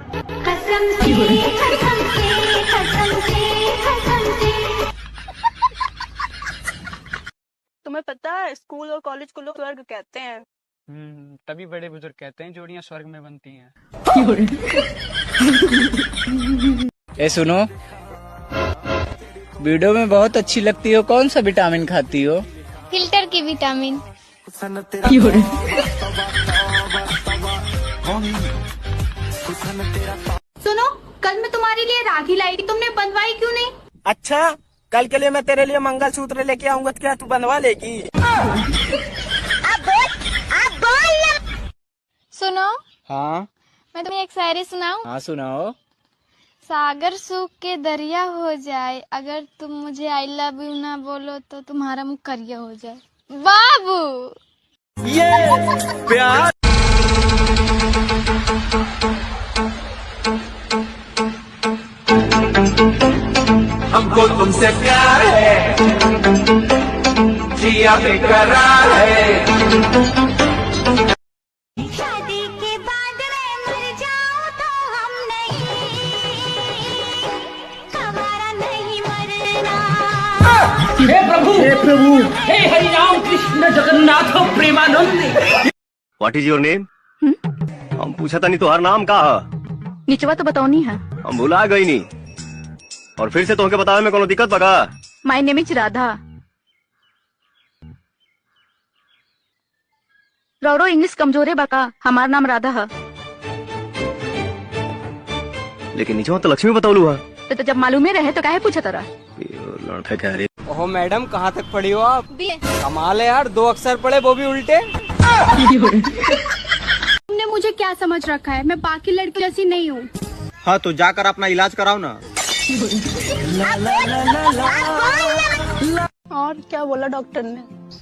S18: तुम्हें पता है स्कूल और कॉलेज को लोग स्वर्ग कहते हैं।
S5: तभी बड़े बुजुर्ग कहते हैं जोड़ियां स्वर्ग में बनती हैं। ए सुनो, वीडियो में बहुत अच्छी लगती हो, कौन सा विटामिन खाती हो?
S18: फिल्टर की विटामिन।
S15: सुनो, कल मैं तुम्हारे लिए राखी लाई थी, तुमने बंधवाई क्यों नहीं?
S13: अच्छा कल के लिए मैं तेरे लिए मंगलसूत्र लेके आऊंगा, तो क्या तू बनवा लेगी?
S18: सुनो,
S2: हाँ
S18: मैं तुम्हें एक शायरी सुनाऊं?
S2: हाँ सुनाओ।
S18: सागर सूख के दरिया हो जाए, अगर तुम मुझे आई लव यू ना बोलो तो तुम्हारा मुंह करिया हो जाए। बाबू
S13: ये प्यार
S4: हमको तुमसे प्यार है, जिया बेकरार है।
S3: शादी के बाद मैं मर जाऊं तो हम नहीं, हमारा नहीं मरना।
S13: हे प्रभु, हे Hari Ram Krishna Jagannath Premanand.
S9: What is your name? हम पूछा था नहीं तुम्हारा नाम का?
S18: निचवा तो बताओ नहीं है।
S9: हम भुला गई नहीं, और फिर से तुमके बतावे में कोनो दिक्कत बगा?
S18: My name is Radha. रौरो इंग्लिश कमजोरे बका, हमारा नाम राधा है।
S9: लेकिन नीचे तो लक्ष्मी बताऊलू है।
S18: तो जब मालूम ही रहे तो काहे पूछा तरा?
S9: लड़का कह रही।
S13: ओहो मैडम, कहाँ तक पढ़ी हो आप? कमाल है यार, 2 अक्षर पढ़े वो भी उल्टे।
S18: तुमने मुझे क्या समझ रखा है? मैं बाकी लड़की जैसी नहीं हूँ।
S13: हाँ तो जाकर अपना इलाज कराओ ना।
S18: और क्या बोला डॉक्टर ने?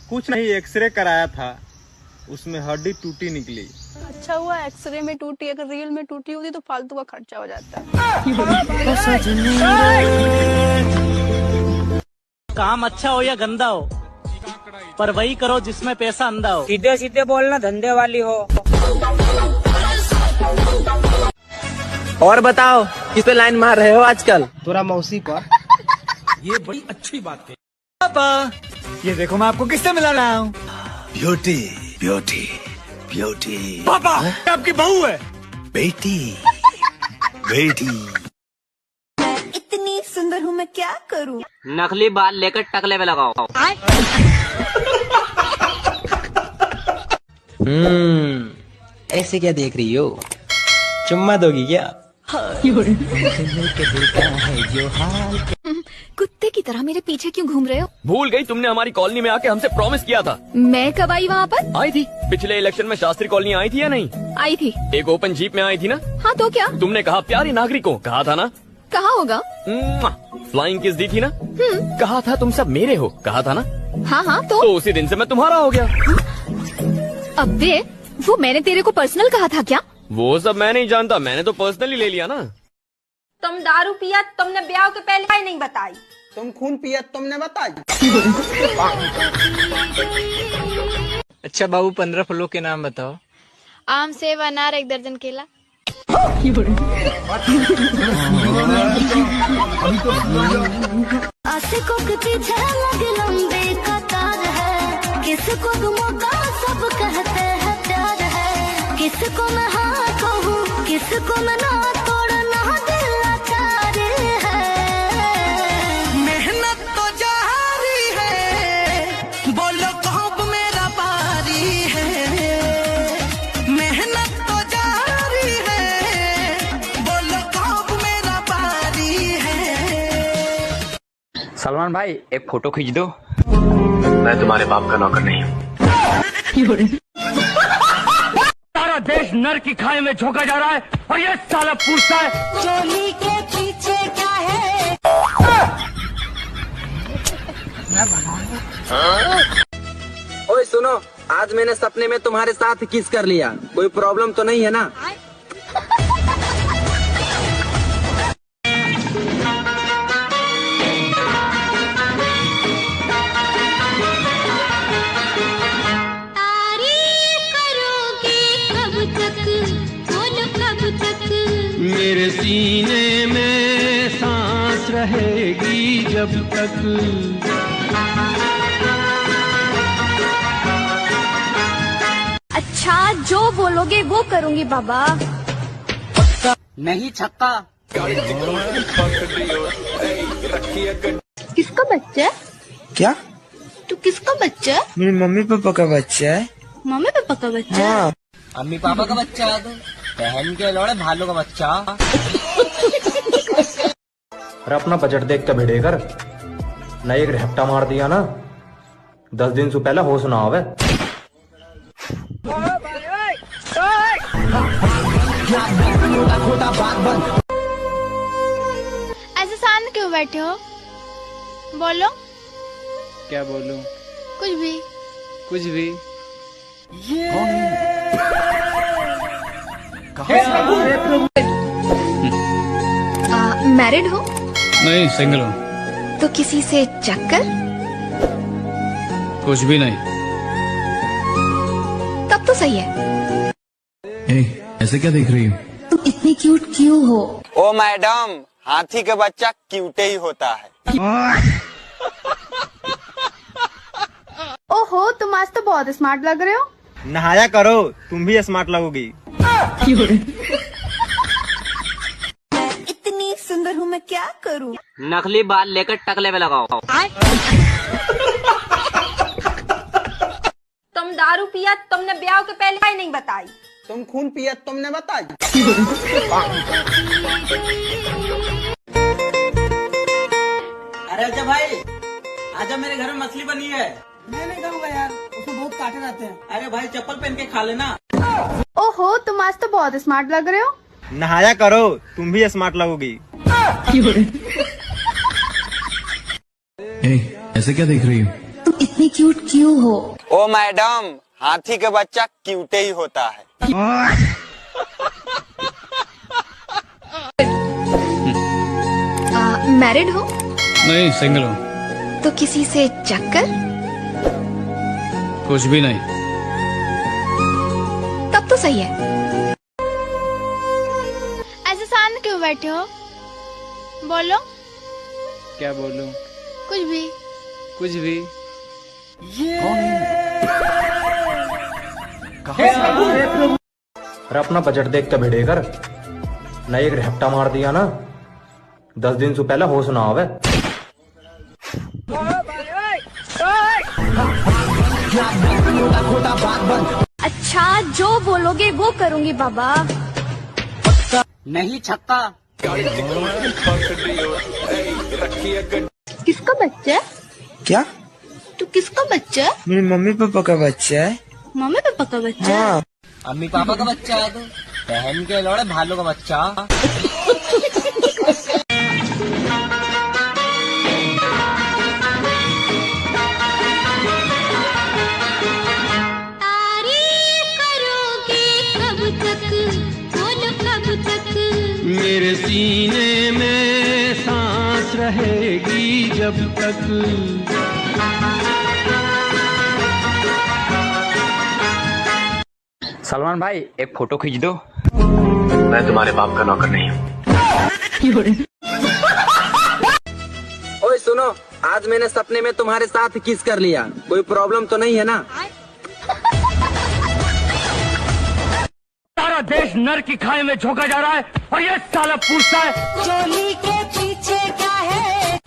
S13: कुछ नहीं, एक्सरे कराया था, उसमें हड्डी टूटी निकली।
S18: अच्छा हुआ एक्सरे में टूटी, अगर रियल में टूटी होती तो फालतू का खर्चा हो जाता।
S5: काम अच्छा हो या गंदा हो, पर वही करो जिसमें पैसा अंधा हो।
S13: सीधे सीधे बोलना, धंधे वाली हो। और बताओ, किस पे लाइन मार रहे हो आजकल?
S2: तोरा मौसी पर।
S5: ये बड़ी अच्छी बात है।
S13: पापा, ये देखो मैं आपको किससे मिला रहा हूँ।
S4: Beauty beauty beauty.
S13: पापा, आपकी बहू है।
S4: बेटी बेटी।
S3: इतनी सुंदर हूँ, मैं क्या करूँ?
S11: नकली बाल लेकर टकले में लगाओ।
S2: ऐसे क्या देख रही हो? चुम्मा दोगी क्या?
S3: कुत्ते की तरह मेरे पीछे क्यों घूम रहे हो?
S1: भूल गई तुमने हमारी कॉलोनी में आके हमसे प्रॉमिस किया था।
S3: मैं कब आई वहाँ पर?
S1: आई थी पिछले इलेक्शन में, शास्त्री कॉलोनी आई थी या नहीं?
S3: आई थी।
S1: एक ओपन जीप में आई थी ना?
S3: हाँ तो क्या?
S1: तुमने कहा प्यारी नागरिकों, कहा था ना?
S3: कहाँ होगा?
S1: फ्लाइंग किस दी थी ना? कहा था तुम सब मेरे हो, कहा था ना?
S3: हाँ हाँ तो
S1: उसी दिन से मैं तुम्हारा हो गया।
S3: अबे, वो मैंने तेरे को पर्सनल कहा था क्या?
S1: वो सब मैं नहीं जानता, मैंने तो पर्सनली ले लिया ना।
S15: तुम दारू पिया, तुमने ब्याह के पहले ही नहीं बताई।
S13: तुम खून पिया, तुमने बताई। अच्छा बाबू, 15 फलों के नाम बताओ।
S18: आम, सेब, अनार, 1 दर्जन केला।
S3: आशिकों के पीछे लगे लंबे कतार है, किसको तुम सब कहते हैं प्यार है, किसको मैं हाँ कहूँ, किसको मैं ना, तोड़ना दिल लाचार है।
S4: मेहनत तो जारी है, बोलो कब मेरा बारी है। मेहनत तो जारी है, बोलो कब मेरा बारी है।
S2: सलमान भाई, एक फोटो खींच दो।
S9: मैं तुम्हारे बाप का नौकर नहीं हूँ।
S5: सारा देश नर की खाई में झोंका जा रहा है और ये साला पूछता है
S3: चोली के पीछे क्या है?
S13: ओए सुनो, आज मैंने सपने में तुम्हारे साथ किस कर लिया, कोई प्रॉब्लम तो नहीं है ना?
S4: मेरे सीने में सांस रहेगी जब तक।
S18: अच्छा, जो बोलोगे वो करूँगी बाबा।
S13: नहीं छक्का।
S18: किसका बच्चा है?
S13: क्या?
S18: तू किसका बच्चा है?
S13: मेरी मम्मी पापा का बच्चा है।
S18: मम्मी पापा का बच्चा है?
S13: हाँ। मम्मी पापा का बच्चा है, बहन के लौड़े भालू का बच्चा।
S2: अरे अपना बजट देख के भिड़े कर। न एक झपटा मार दिया ना, 10 दिन से पहले होश ना आवे।
S18: ऐसे शांत क्यों बैठे हो? बोलो।
S16: क्या बोलूं?
S18: कुछ भी।
S16: कुछ भी।
S18: मैरिड हो?
S16: नहीं, सिंगल हूँ।
S18: तो किसी से चक्कर?
S16: कुछ भी नहीं।
S18: तब तो सही है।
S16: ऐसे क्या देख रही हो?
S18: तुम इतनी क्यूट क्यों हो?
S13: ओ मैडम, हाथी का बच्चा क्यूटे ही होता है।
S18: ओहो, तुम आज तो बहुत स्मार्ट लग रहे हो।
S13: नहाया करो, तुम भी स्मार्ट लगोगी।
S15: इतनी सुंदर हूँ, मैं क्या करूँ?
S11: नकली बाल लेकर टकले में लगाओ।
S15: तुम दारू पिया, तुमने ब्याह के पहले ही नहीं बताई।
S2: तुम खून पिया, तुमने बताई।
S5: अरे अच्छा भाई, आजा मेरे घर में मछली बनी है।
S22: मैं नहीं खाऊंगा यार, उसमें बहुत कांटे रहते हैं।
S5: अरे भाई चप्पल पहन के खा लेना।
S18: ओहो, तुम आज तो बहुत स्मार्ट लग रहे हो।
S13: नहाया करो, तुम भी स्मार्ट लगोगी।
S16: ऐसे क्या देख रही हो?
S18: तुम इतनी क्यूट क्यों हो?
S13: ओ मैडम, हाथी का बच्चा क्यूटे ही होता है।
S18: मैरिड हो?
S16: नहीं, सिंगल हूँ।
S18: तो किसी से चक्कर?
S16: कुछ भी नहीं।
S18: तब तो सही है। ऐसे शांत क्यों बैठे हो? बोलो।
S16: क्या बोलूं?
S18: कुछ भी।
S16: कुछ भी।
S2: अरे अपना बजट देख के भिड़े कर, न एक झपटा मार दिया ना, 10 दिन से पहले होश ना आवे।
S15: अच्छा, जो बोलोगे वो करूँगी बाबा।
S5: नहीं छक्का।
S15: किसका बच्चा है?
S13: क्या?
S15: तू किसका बच्चा है?
S13: मेरी मम्मी पापा का बच्चा है।
S15: मम्मी पापा का बच्चा है?
S13: हाँ।
S5: अम्मी पापा का बच्चा है तो बहन के लौड़े भालू का बच्चा।
S4: मेरे सीने में सांस रहेगी जब तक।
S6: सलमान भाई, एक फोटो खींच दो।
S10: मैं तुम्हारे बाप का नौकर नहीं हूँ।
S5: ओए सुनो, आज मैंने सपने में तुम्हारे साथ किस कर लिया, कोई प्रॉब्लम तो नहीं है ना?
S9: सारा देश नर की खाई में झोंका जा रहा है और ये साला पूछता है
S15: चोली के पीछे क्या है?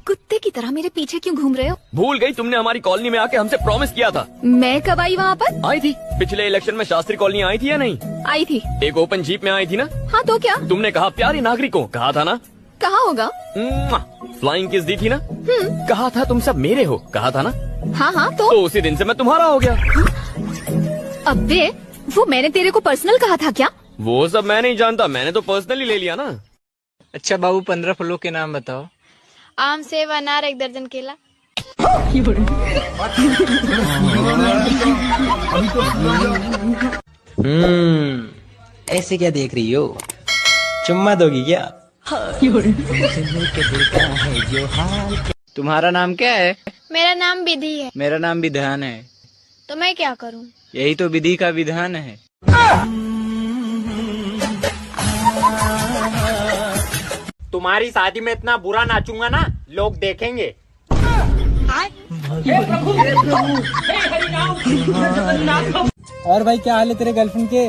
S18: कुत्ते की तरह मेरे पीछे क्यों घूम रहे हो?
S1: भूल गई तुमने हमारी कॉलोनी में आके हमसे प्रॉमिस किया था।
S18: मैं कब आई वहाँ पर?
S1: आई थी पिछले इलेक्शन में, शास्त्री कॉलोनी आई थी या नहीं?
S18: आई थी।
S1: एक ओपन जीप में आई थी ना?
S18: हाँ तो क्या?
S1: तुमने कहा प्यारे नागरिकों, कहा था ना?
S18: कहा होगा।
S1: फ्लाइंग किस दी थी ना? कहा था तुम सब मेरे हो, कहा था ना?
S18: हाँ हाँ तो
S1: उसी दिन से मैं तुम्हारा हो गया।
S18: अबे, वो मैंने तेरे को पर्सनल कहा था क्या?
S1: वो सब मैं नहीं जानता, मैंने तो पर्सनली ले लिया ना।
S5: अच्छा बाबू, 15 फलों के नाम बताओ।
S18: आम, सेब, अनार, 1 दर्जन केला।
S5: ऐसे क्या देख रही हो? चुम्मा दोगी क्या? तुम्हारा नाम क्या है?
S18: मेरा नाम विधि है।
S5: मेरा नाम विधान है।
S18: तो मैं क्या करूँ?
S5: यही तो विधि का विधान है। तुम्हारी शादी में इतना बुरा नाचूंगा ना, लोग देखेंगे।
S22: और भाई क्या हाल है तेरे गर्लफ्रेंड के?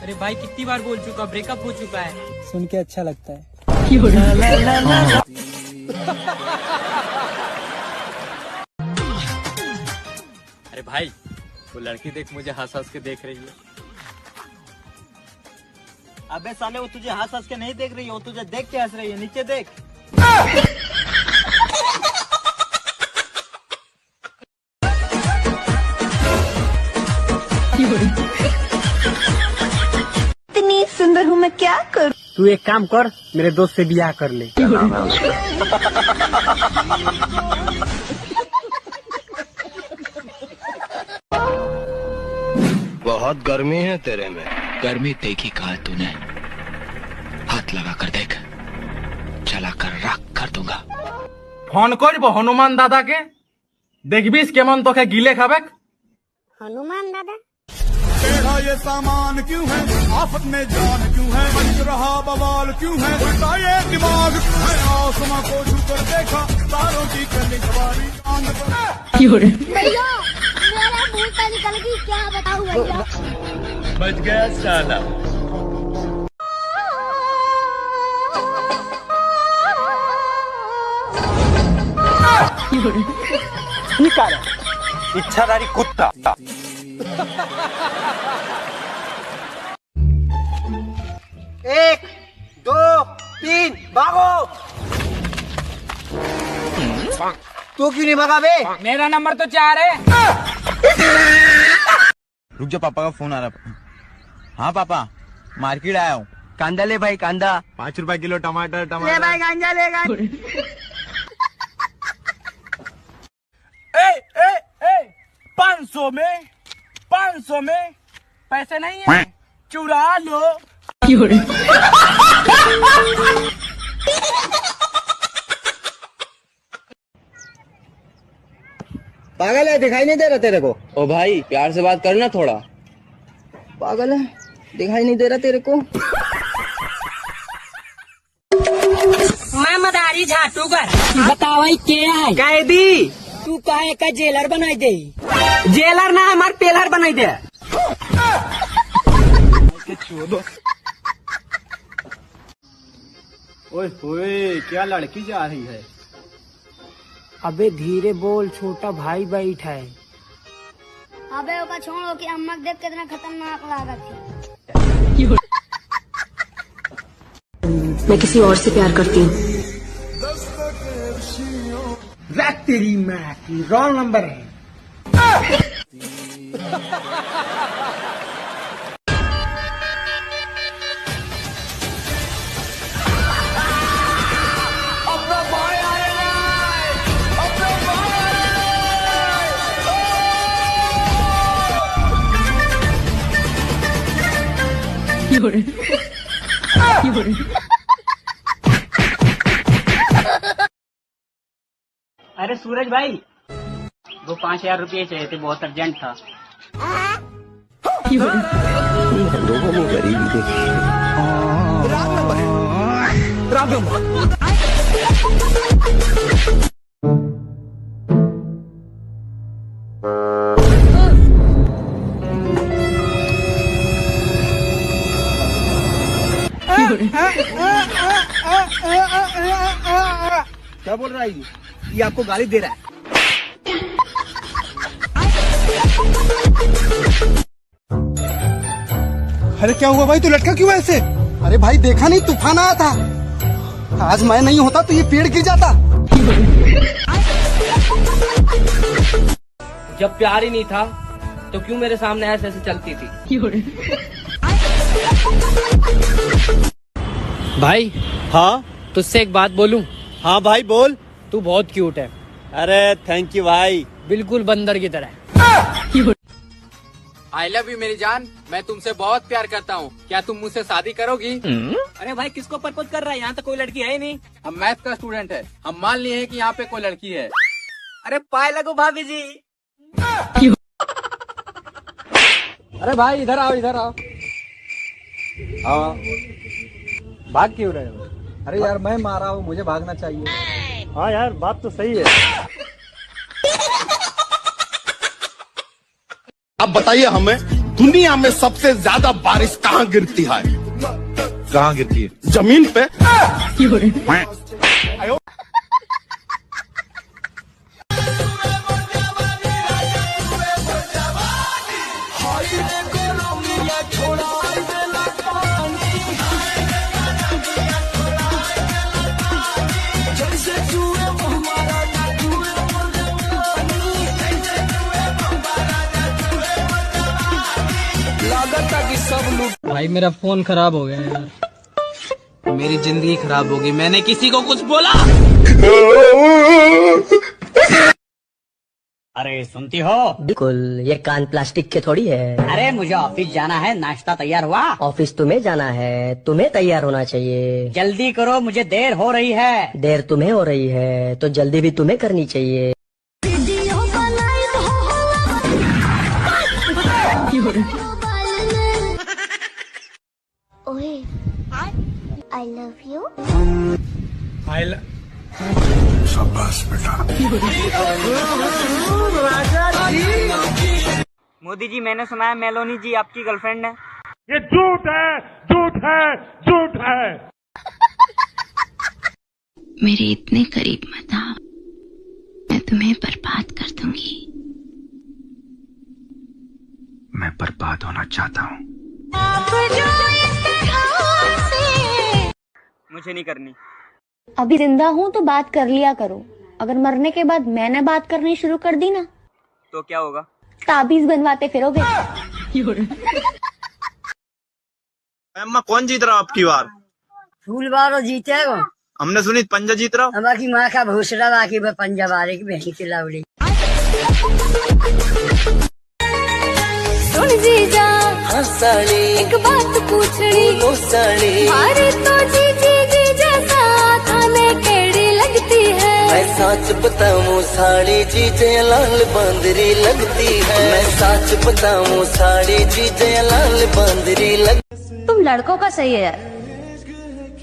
S5: अरे भाई कितनी बार बोल चुका, ब्रेकअप हो चुका है।
S22: सुन के अच्छा लगता है।
S5: अरे भाई, वो लड़की देख, मुझे हंस हंस के देख रही है।
S13: अबे साले वो तुझे हंस हंस के नहीं देख रही है, वो तुझे देख के हंस रही है। नीचे देख।
S15: इतनी सुंदर हूँ मैं क्या करूँ?
S16: तू एक काम कर, मेरे दोस्त से ब्याह कर ले।
S9: क्या नाम है उसका?
S12: बहुत गर्मी है तेरे में।
S6: गर्मी देखी कहा तूने? हाथ लगा कर देख, चला कर राख कर दूंगा।
S13: फोन करब हनुमान दादा के, देखबिस केमन तो के गिले खाबे।
S19: हनुमान दादा
S4: टेढ़ा ये सामान क्यों है, आफत में जान क्यों है, बच रहा बवाल क्यों है, उल्टा ये दिमाग क्यों है, आसमां को छूकर देखा तारों की चली सवारी आंग पर।
S3: भैया मेरा भूत निकल गई, क्या बताऊं भैया।
S9: बच गया साला।
S13: निकाल इच्छाधारी कुत्ता। एक दो तीन भागो। तू क्यों नहीं भागा बे?
S6: मेरा नंबर तो 4 है।
S13: रुक जा, पापा का फोन आ रहा। हाँ पापा, मार्केट आया हूँ। कांदा ले भाई, कांदा 5 रुपए किलो। टमाटर
S20: ले भाई गांजा लेगा।
S13: 500 में पैसे नहीं है, चुरा लो।
S20: पागल है, दिखाई नहीं दे रहा तेरे को?
S5: ओ भाई प्यार से बात करना थोड़ा।
S20: पागल है, दिखाई नहीं दे रहा तेरे को?
S22: मैं मदारी झाटू कर बताओ के है कैदी। तू काहे का जेलर बनाई दे?
S20: जेलर ना हमार पेलर बनाई दे।
S16: ओए क्या लड़की जा रही है?
S22: अबे धीरे बोल, छोटा भाई बैठा है।
S3: अबे ओका छोड़ो कि अम्मा देख कितना खतरनाक लागत है।
S19: मैं किसी और से प्यार करती हूँ।
S13: तेरी माँ की रॉन्ग नंबर है।
S22: अरे सूरज भाई, वो 5000 रुपये चाहिए थे, बहुत अर्जेंट था।
S12: लोगों में गरीबी देखी।
S13: क्या बोल रहा है ये आपको गाली दे रहा है।
S4: अरे क्या हुआ भाई, तू लटका क्यों ऐसे? अरे भाई देखा नहीं, तूफान आया था। आज मैं नहीं होता तो ये पेड़ गिर जाता।
S20: जब प्यार ही नहीं था तो क्यों मेरे सामने ऐसे ऐसे चलती थी?
S22: भाई
S13: हाँ
S22: तुझसे एक बात बोलूं?
S13: हाँ भाई बोल।
S22: तू बहुत क्यूट है।
S13: अरे थैंक यू भाई।
S22: बिल्कुल बंदर की तरह।
S6: आई लव यू मेरी जान, मैं तुमसे बहुत प्यार करता हूँ, क्या तुम मुझसे शादी करोगी?
S22: अरे भाई किसको प्रपोज कर रहा है? यहाँ तो कोई लड़की है ही नहीं।
S6: हम मैथ का स्टूडेंट है, हम मान लिए हैं कि यहाँ पे कोई लड़की है।
S20: अरे पाए लगो भाभी जी।
S13: अरे भाई इधर आओ, इधर आओ। हाँ भाग क्यों रहे हो? अरे यार मैं मारा हूँ, मुझे भागना चाहिए। हाँ यार बात तो सही है।
S12: अब बताइए हमें, दुनिया में सबसे ज्यादा बारिश कहाँ गिरती है? कहाँ गिरती है? जमीन पे।
S20: भाई मेरा फोन खराब हो गया यार।
S6: मेरी जिंदगी खराब होगी, मैंने किसी को कुछ बोला?
S20: अरे सुनती हो?
S22: बिल्कुल, ये कान प्लास्टिक के थोड़ी है।
S20: अरे मुझे ऑफिस जाना है, नाश्ता तैयार हुआ?
S22: ऑफिस तुम्हें जाना है, तुम्हें तैयार होना चाहिए।
S20: जल्दी करो, मुझे देर हो रही है।
S22: देर तुम्हें हो रही है तो जल्दी भी तुम्हें करनी चाहिए।
S3: ओए, I love you.
S12: शाबाश बेटा।
S11: मोदी जी, मैंने सुना है मेलोनी जी आपकी गर्लफ्रेंड है।
S14: ये झूठ है, झूठ है, झूठ है।
S21: मेरे इतने करीब मत आओ, मैं तुम्हें बर्बाद कर दूंगी।
S12: मैं बर्बाद होना चाहता हूँ।
S11: मुझे नहीं करनी।
S23: अभी जिंदा हूँ तो बात कर लिया करो, अगर मरने के बाद मैंने बात करनी शुरू कर दी ना
S11: तो क्या होगा?
S23: ताबीज बनवाते फिरोगे।
S24: अम्मा कौन जीत रहा आपकी बार?
S22: फूल बारो जीतेगा।
S24: हमने सुनी पंजा जीत रहा।
S22: हमारी माँ का भूसड़ा बाकी पंजा बारे की बहनी की लावड़ी।
S3: सुन जीजा एक बात पूछनी अरे तो जी जैसा थाने केड़ी लगती है।
S25: मैं सच बताऊं साड़ी चीजें लाल बांदरी लगती है। मैं सच बताऊं साड़ी चीजें लाल बांदरी लग।
S23: तुम लड़कों का सही है यार,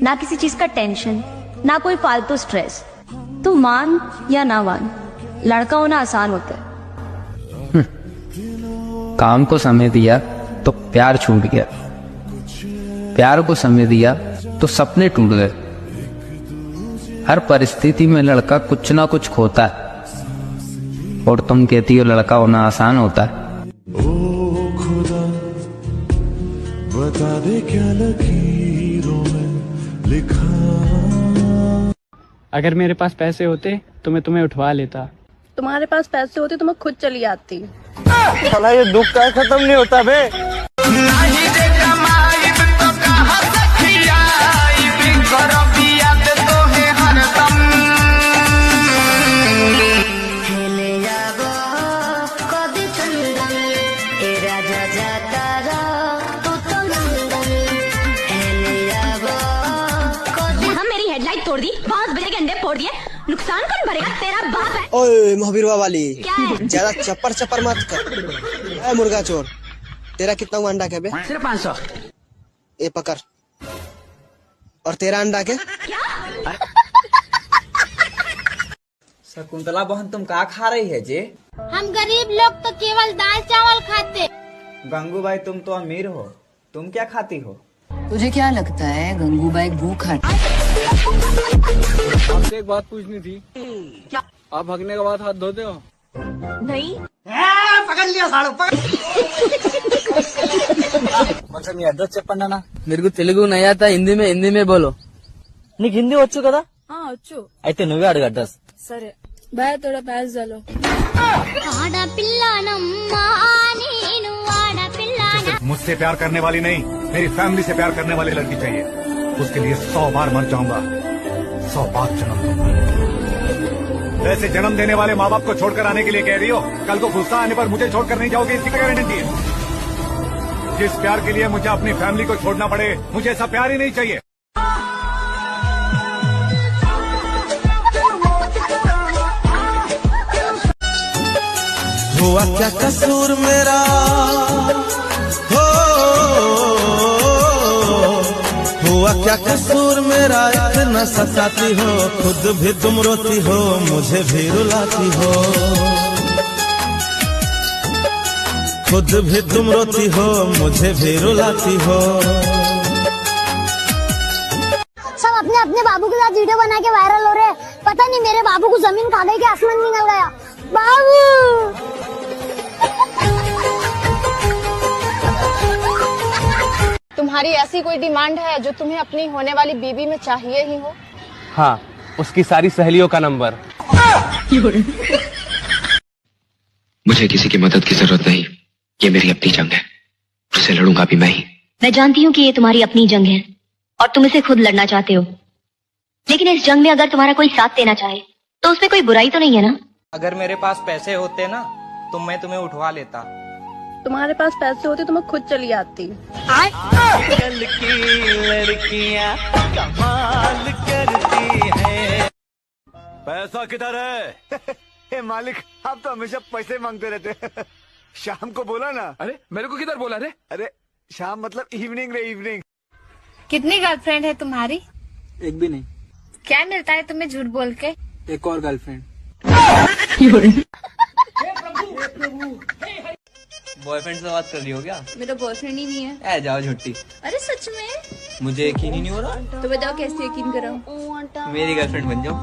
S23: ना किसी चीज का टेंशन, ना कोई फालतू स्ट्रेस। तुम मान या ना मान, लड़का होना आसान होता है।
S6: काम को समय दिया तो प्यार छूट गया, प्यार को समय दिया तो सपने टूट गए। हर परिस्थिति में लड़का कुछ ना कुछ खोता है, और तुम कहती हो लड़का होना आसान होता है।
S26: ओ खुदा बता दे क्या लकीरों में लिखा।
S16: अगर मेरे पास पैसे होते तो मैं तुम्हें उठवा लेता।
S15: तुम्हारे पास पैसे होते तो मैं खुद चली आती।
S14: साला ये दुख का खत्म नहीं होता बे।
S7: मेरी हेडलाइट तोड़ दी, 5 बजे के अंडे फोड़ दिए, नुकसान कौन भरेगा? तेरा बाप है।
S27: ओए महावीरवा वाली,
S7: क्या है?
S27: ज्यादा चप्पर चप्पर मत कर। ए मुर्गा चोर, तेरा कितना हुआ अंडा के बे?
S20: सिर्फ 500।
S27: ए पकड़। और तेरा अंडा के?
S6: शकुंतला बहन, तुम क्या खा रही है जी?
S18: हम गरीब लोग तो केवल दाल चावल खाते।
S6: गंगूबाई, तुम तो अमीर हो, तुम क्या खाती हो?
S28: तुझे क्या लगता है गंगूबाई भूखा?
S16: आपसे एक बात पूछनी थी।
S22: क्या?
S16: आप भागने के बाद हाथ धोते हो?
S22: नहीं।
S20: पकड़ लिया साड़ू,
S6: కొంచెం అడ్రస్ చెప్పండి అన్న. మీరు తెలుగు नहीं आता, हिंदी में बोलो. నీకు హిందీ వచ్చు కదా?
S15: వచ్చు।
S6: అయితే నువ్వే అడుగు అడ్రస్.
S15: సరే భయ थोड़ा पैस डालो।
S14: मुझसे प्यार करने वाली नहीं, मेरी फैमिली से प्यार करने वाली लड़की चाहिए। उसके लिए 100 बार मर जाऊंगा, 100 बार जन्म दूंगा। वैसे जन्म देने वाले माँ बाप को छोड़कर आने के लिए कह रही हो, कल को गुस्सा आने पर मुझे छोड़कर नहीं जाओगे, इसकी क्या गारंटी है? जिस प्यार के लिए मुझे अपनी फैमिली को छोड़ना पड़े, मुझे ऐसा प्यार ही नहीं चाहिए।
S26: हुआ क्या कसूर मेरा, हो हुआ क्या कसूर मेरा, इतना सताती हो, खुद भी तुम रोती हो, मुझे भी रुलाती हो। खुद भी तुम रोती हो, मुझे भी रुलाती हो।
S3: सब अपने अपने बाबू के साथ वीडियो बना के वायरल हो रहे हैं। पता नहीं मेरे बाबू को जमीन खा गई कि आसमान निकल गया। बाबू
S15: तुम्हारी ऐसी कोई डिमांड है जो तुम्हें अपनी होने वाली बीवी में चाहिए ही हो?
S13: हाँ, उसकी सारी सहेलियों का नंबर।
S10: मुझे किसी की मदद की जरूरत नहीं, ये मेरी अपनी जंग है, उसे लड़ूंगा भी मैं ही।
S3: मैं जानती हूँ कि ये तुम्हारी अपनी जंग है और तुम इसे खुद लड़ना चाहते हो, लेकिन इस जंग में अगर तुम्हारा कोई साथ देना चाहे तो उसमें कोई बुराई तो नहीं है ना।
S1: अगर मेरे पास पैसे होते ना तो मैं तुम्हें उठवा लेता।
S15: तुम्हारे पास पैसे होते तो मैं खुद चली आती।
S25: आजकल की लड़कियां कमाल करती हैं।
S14: पैसा किधर है?
S2: हे मालिक, आप तो हमेशा पैसे मांगते रहते हैं। शाम को बोला ना। अरे मेरे को किधर बोला रे? अरे शाम मतलब इवनिंग रे, इवनिंग।
S18: कितनी गर्लफ्रेंड है तुम्हारी?
S13: एक भी नहीं।
S18: क्या मिलता है तुम्हें झूठ बोल के?
S13: एक और गर्लफ्रेंड। बॉयफ्रेंड से बात कर रही हो क्या?
S15: मेरा बॉयफ्रेंड ही नहीं है।
S13: ए जाओ झुट्टी।
S15: अरे सच में?
S13: मुझे यकीन ही नहीं हो रहा।
S15: तो बताओ कैसे यकीन कराऊं?
S13: मेरी गर्लफ्रेंड बन जाओ।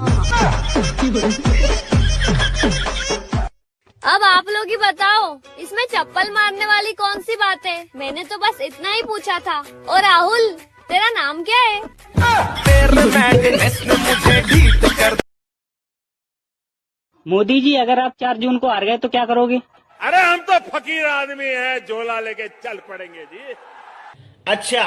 S18: अब आप लोग ही बताओ, इसमें चप्पल मारने वाली कौन सी बात है? मैंने तो बस इतना ही पूछा था। और राहुल, तेरा नाम क्या है?
S22: मोदी जी, अगर आप 4 जून को हार गए तो क्या करोगे?
S4: अरे हम तो फकीर आदमी हैं, झोला लेके चल पड़ेंगे जी। अच्छा।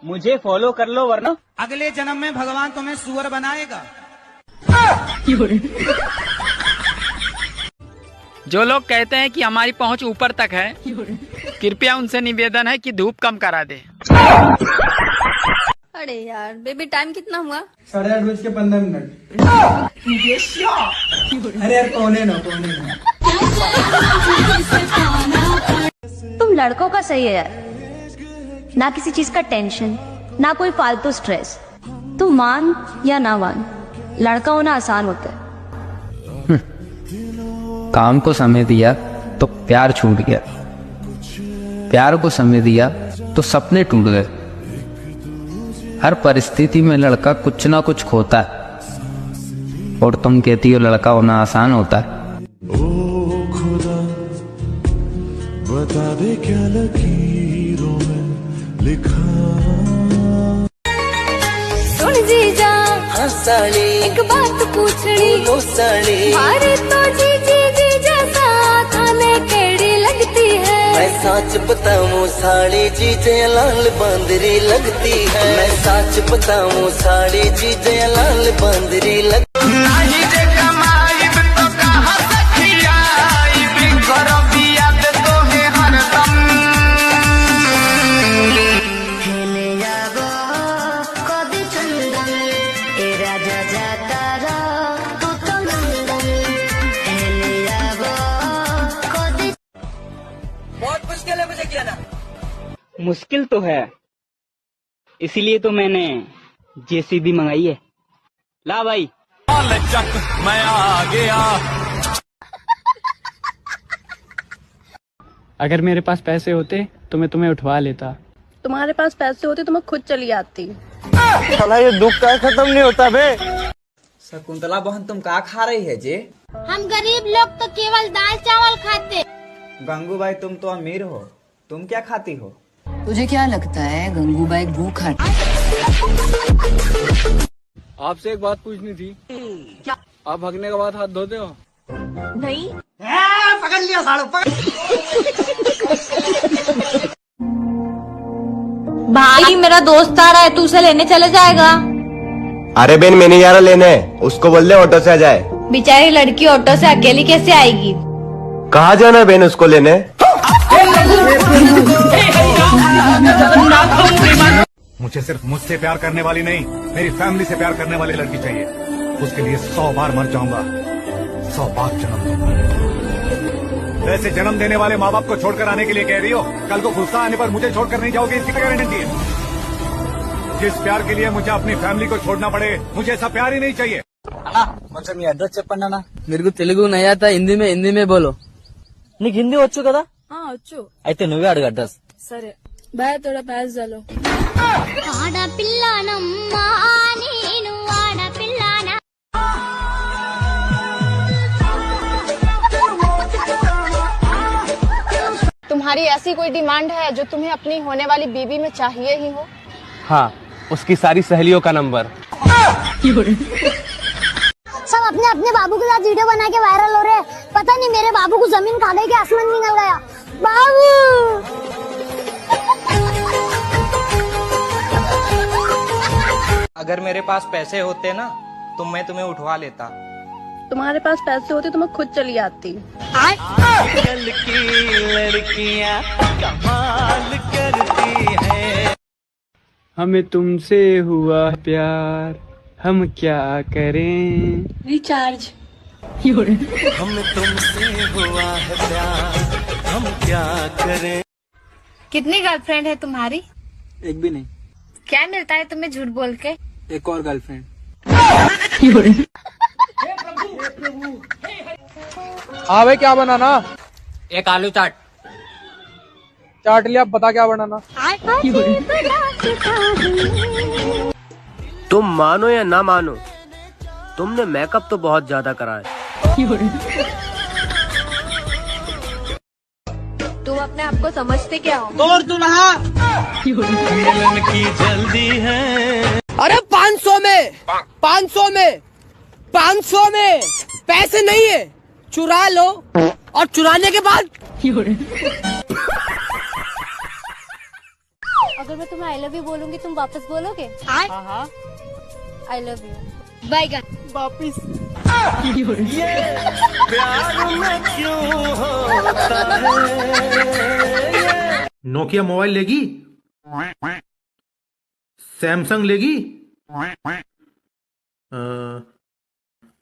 S22: मुझे फॉलो कर लो वरना
S20: अगले जन्म में भगवान तुम्हें सुअर बनाएगा।
S5: जो लोग कहते हैं कि हमारी पहुंच ऊपर तक है, कृपया उनसे निवेदन है कि धूप कम करा दे।
S15: अरे यार बेबी, टाइम कितना हुआ?
S13: 8:15। अरे यार पौने नौ।
S23: तुम लड़कों का सही है यार, ना किसी चीज का टेंशन, ना कोई फालतू स्ट्रेस। तुम मान या ना मान, लड़का होना आसान होता है।
S8: काम को समय दिया तो प्यार छूट गया, प्यार को समय दिया तो सपने टूट गए। हर परिस्थिति में लड़का कुछ ना कुछ खोता है, और तुम कहती हो लड़का होना आसान होता है।
S26: ओ खुदा बता दे क्या लकीरों में लिखा।
S3: सुन जीजा,
S25: हाँ साली,
S3: एक बात पूछनी।
S25: बोलो साली,
S3: मारे तो जीजा साथ हमें केड़ी लगती है।
S25: मैं सच बताऊं साड़ी जीजे लाल बंदरी लगती है। मैं सच बताऊं साड़ी जीजे लाल बंदरी लगती
S20: बहुत मुश्किल है मुझे किया ना।
S22: मुश्किल तो है, इसीलिए तो मैंने जेसीबी मंगाई है। ला भाई।
S14: मैं आ गया।
S16: अगर मेरे पास पैसे होते तो मैं तुम्हें उठवा लेता।
S15: तुम्हारे पास पैसे होते तो मैं खुद चली आती।
S13: साला ये दुख का खत्म नहीं होता बे। शकुंतला बहन, तुम क्या खा रही है जी?
S18: हम गरीब लोग तो केवल दाल चावल खाते।
S13: गंगूबाई, तुम तो अमीर हो, तुम क्या खाती हो?
S28: तुझे क्या लगता है गंगूबाई भूखा है?
S16: आपसे एक बात पूछनी थी। क्या? आप भागने के बाद हाथ धोते हो?
S15: नहीं।
S20: पकड़ लिया साड़ू,
S23: भाई मेरा दोस्त आ रहा है, तू उसे लेने चले जाएगा?
S27: अरे बेन, मैं नहीं जा रहा लेने, उसको बोल दे ऑटो से आ जाए।
S23: बेचारी लड़की ऑटो से अकेली कैसे आएगी?
S27: कहाँ जाना है बेन उसको लेने?
S14: मुझे सिर्फ मुझसे प्यार करने वाली नहीं, मेरी फैमिली से प्यार करने वाली लड़की चाहिए। उसके लिए 100 बार मर जाऊंगा, 100 बार जन्म दूंगा। वैसे जन्म देने वाले माँ बाप को छोड़कर आने के लिए कह रही हो, कल को गुस्सा आने पर मुझे छोड़कर नहीं जाओगे, इसकी क्या गारंटी है? जिस प्यार के लिए मुझे अपनी फैमिली को छोड़ना पड़े, मुझे ऐसा प्यार ही नहीं चाहिए।
S13: కొంచెం మీ అడ్రస్ చెప్పండి అన్న. మీరు తెలుగు నై ఆతా, హిందీ మే బోలో. నీకు హిందీ వచ్చు కదా?
S15: వచ్చు.
S13: అయితే నువ్వే అడుగు అడ్రస్.
S15: సరే బాయ్, తోడా ప్యాస్ చాలు.
S3: ఆడపిల్లనమ్మా నేను ఆడపిల్లనా.
S18: तुम्हारी ऐसी कोई डिमांड है जो तुम्हें अपनी होने वाली बीवी में चाहिए ही हो?
S16: हाँ, उसकी सारी सहेलियों का नंबर।
S3: सब अपने बाबू के साथ वीडियो बना के वायरल हो रहे हैं। पता नहीं मेरे बाबू को जमीन खा गई कि आसमान निकल गया। बाबू।
S1: अगर मेरे पास पैसे होते ना तो मैं तुम्हें उठवा लेता।
S15: तुम्हारे पास पैसे होते तो मैं खुद चली आती।
S26: आजकल की लड़कियां कमाल करती हैं।
S16: हमें तुमसे हुआ प्यार, हम क्या करें?
S15: रिचार्ज।
S26: हमें तुमसे हुआ है प्यार, हम क्या करें?
S18: कितनी गर्लफ्रेंड है तुम्हारी?
S16: एक भी नहीं।
S18: क्या मिलता है तुम्हें झूठ बोल के?
S16: एक और गर्लफ्रेंड। हाँ भाई, क्या बनाना?
S5: एक आलू चाट।
S16: चाट लिया, अब बता क्या बनाना?
S20: तुम मानो या ना मानो, तुमने मेकअप तो बहुत ज्यादा करा है।
S18: तुम अपने आप को समझते क्या हो?
S20: तोड़ दुल्हा।
S26: मिलन की जल्दी है।
S22: अरे 500 में 500 में 500 में पैसे नहीं है, चुरा लो और चुराने के बाद
S18: अगर मैं तुम्हें आई लव यू बोलूंगी तुम वापस बोलोगे? हाँ। आई लव यू। बाय
S26: वापिस। प्यार में क्यों होता है?
S14: नोकिया मोबाइल लेगी, सैमसंग लेगी,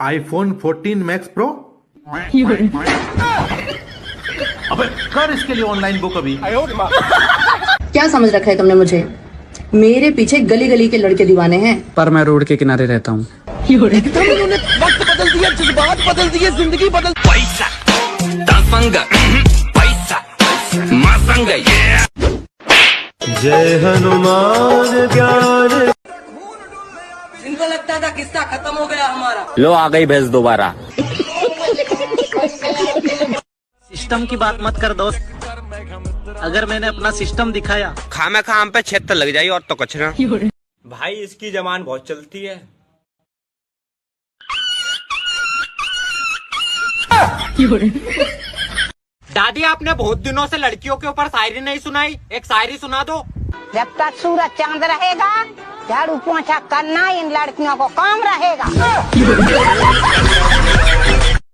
S14: आईफोन 14 मैक्स प्रो। अबे कर इसके लिए ऑनलाइन बुक अभी।
S28: क्या समझ रखा है तुमने मुझे? मेरे पीछे गली गली के लड़के दीवाने हैं,
S16: पर मैं रोड के किनारे रहता हूँ।
S22: एकदम इन्होंने वक्त बदल दिया, जज्बात बदल दिए, जिंदगी बदल।
S5: पैसा पैसा
S26: जय हनुमान ज्ञान।
S20: इनको लगता था किस्सा खत्म हो गया हमारा।
S6: लो आ गई भैंस दोबारा।
S20: सिस्टम की बात मत कर दोस्त, अगर मैंने अपना सिस्टम दिखाया
S5: खामे खाम पे 76 लग जाएगी और तो कुछ ना।
S1: भाई इसकी जबान बहुत चलती है।
S5: दादी, आपने बहुत दिनों से लड़कियों के ऊपर शायरी नहीं सुनाई, एक शायरी सुना दो।
S22: जब तक सूरज चांद रहेगा, झाड़ू पोंछा करना इन लड़कियों को काम रहेगा।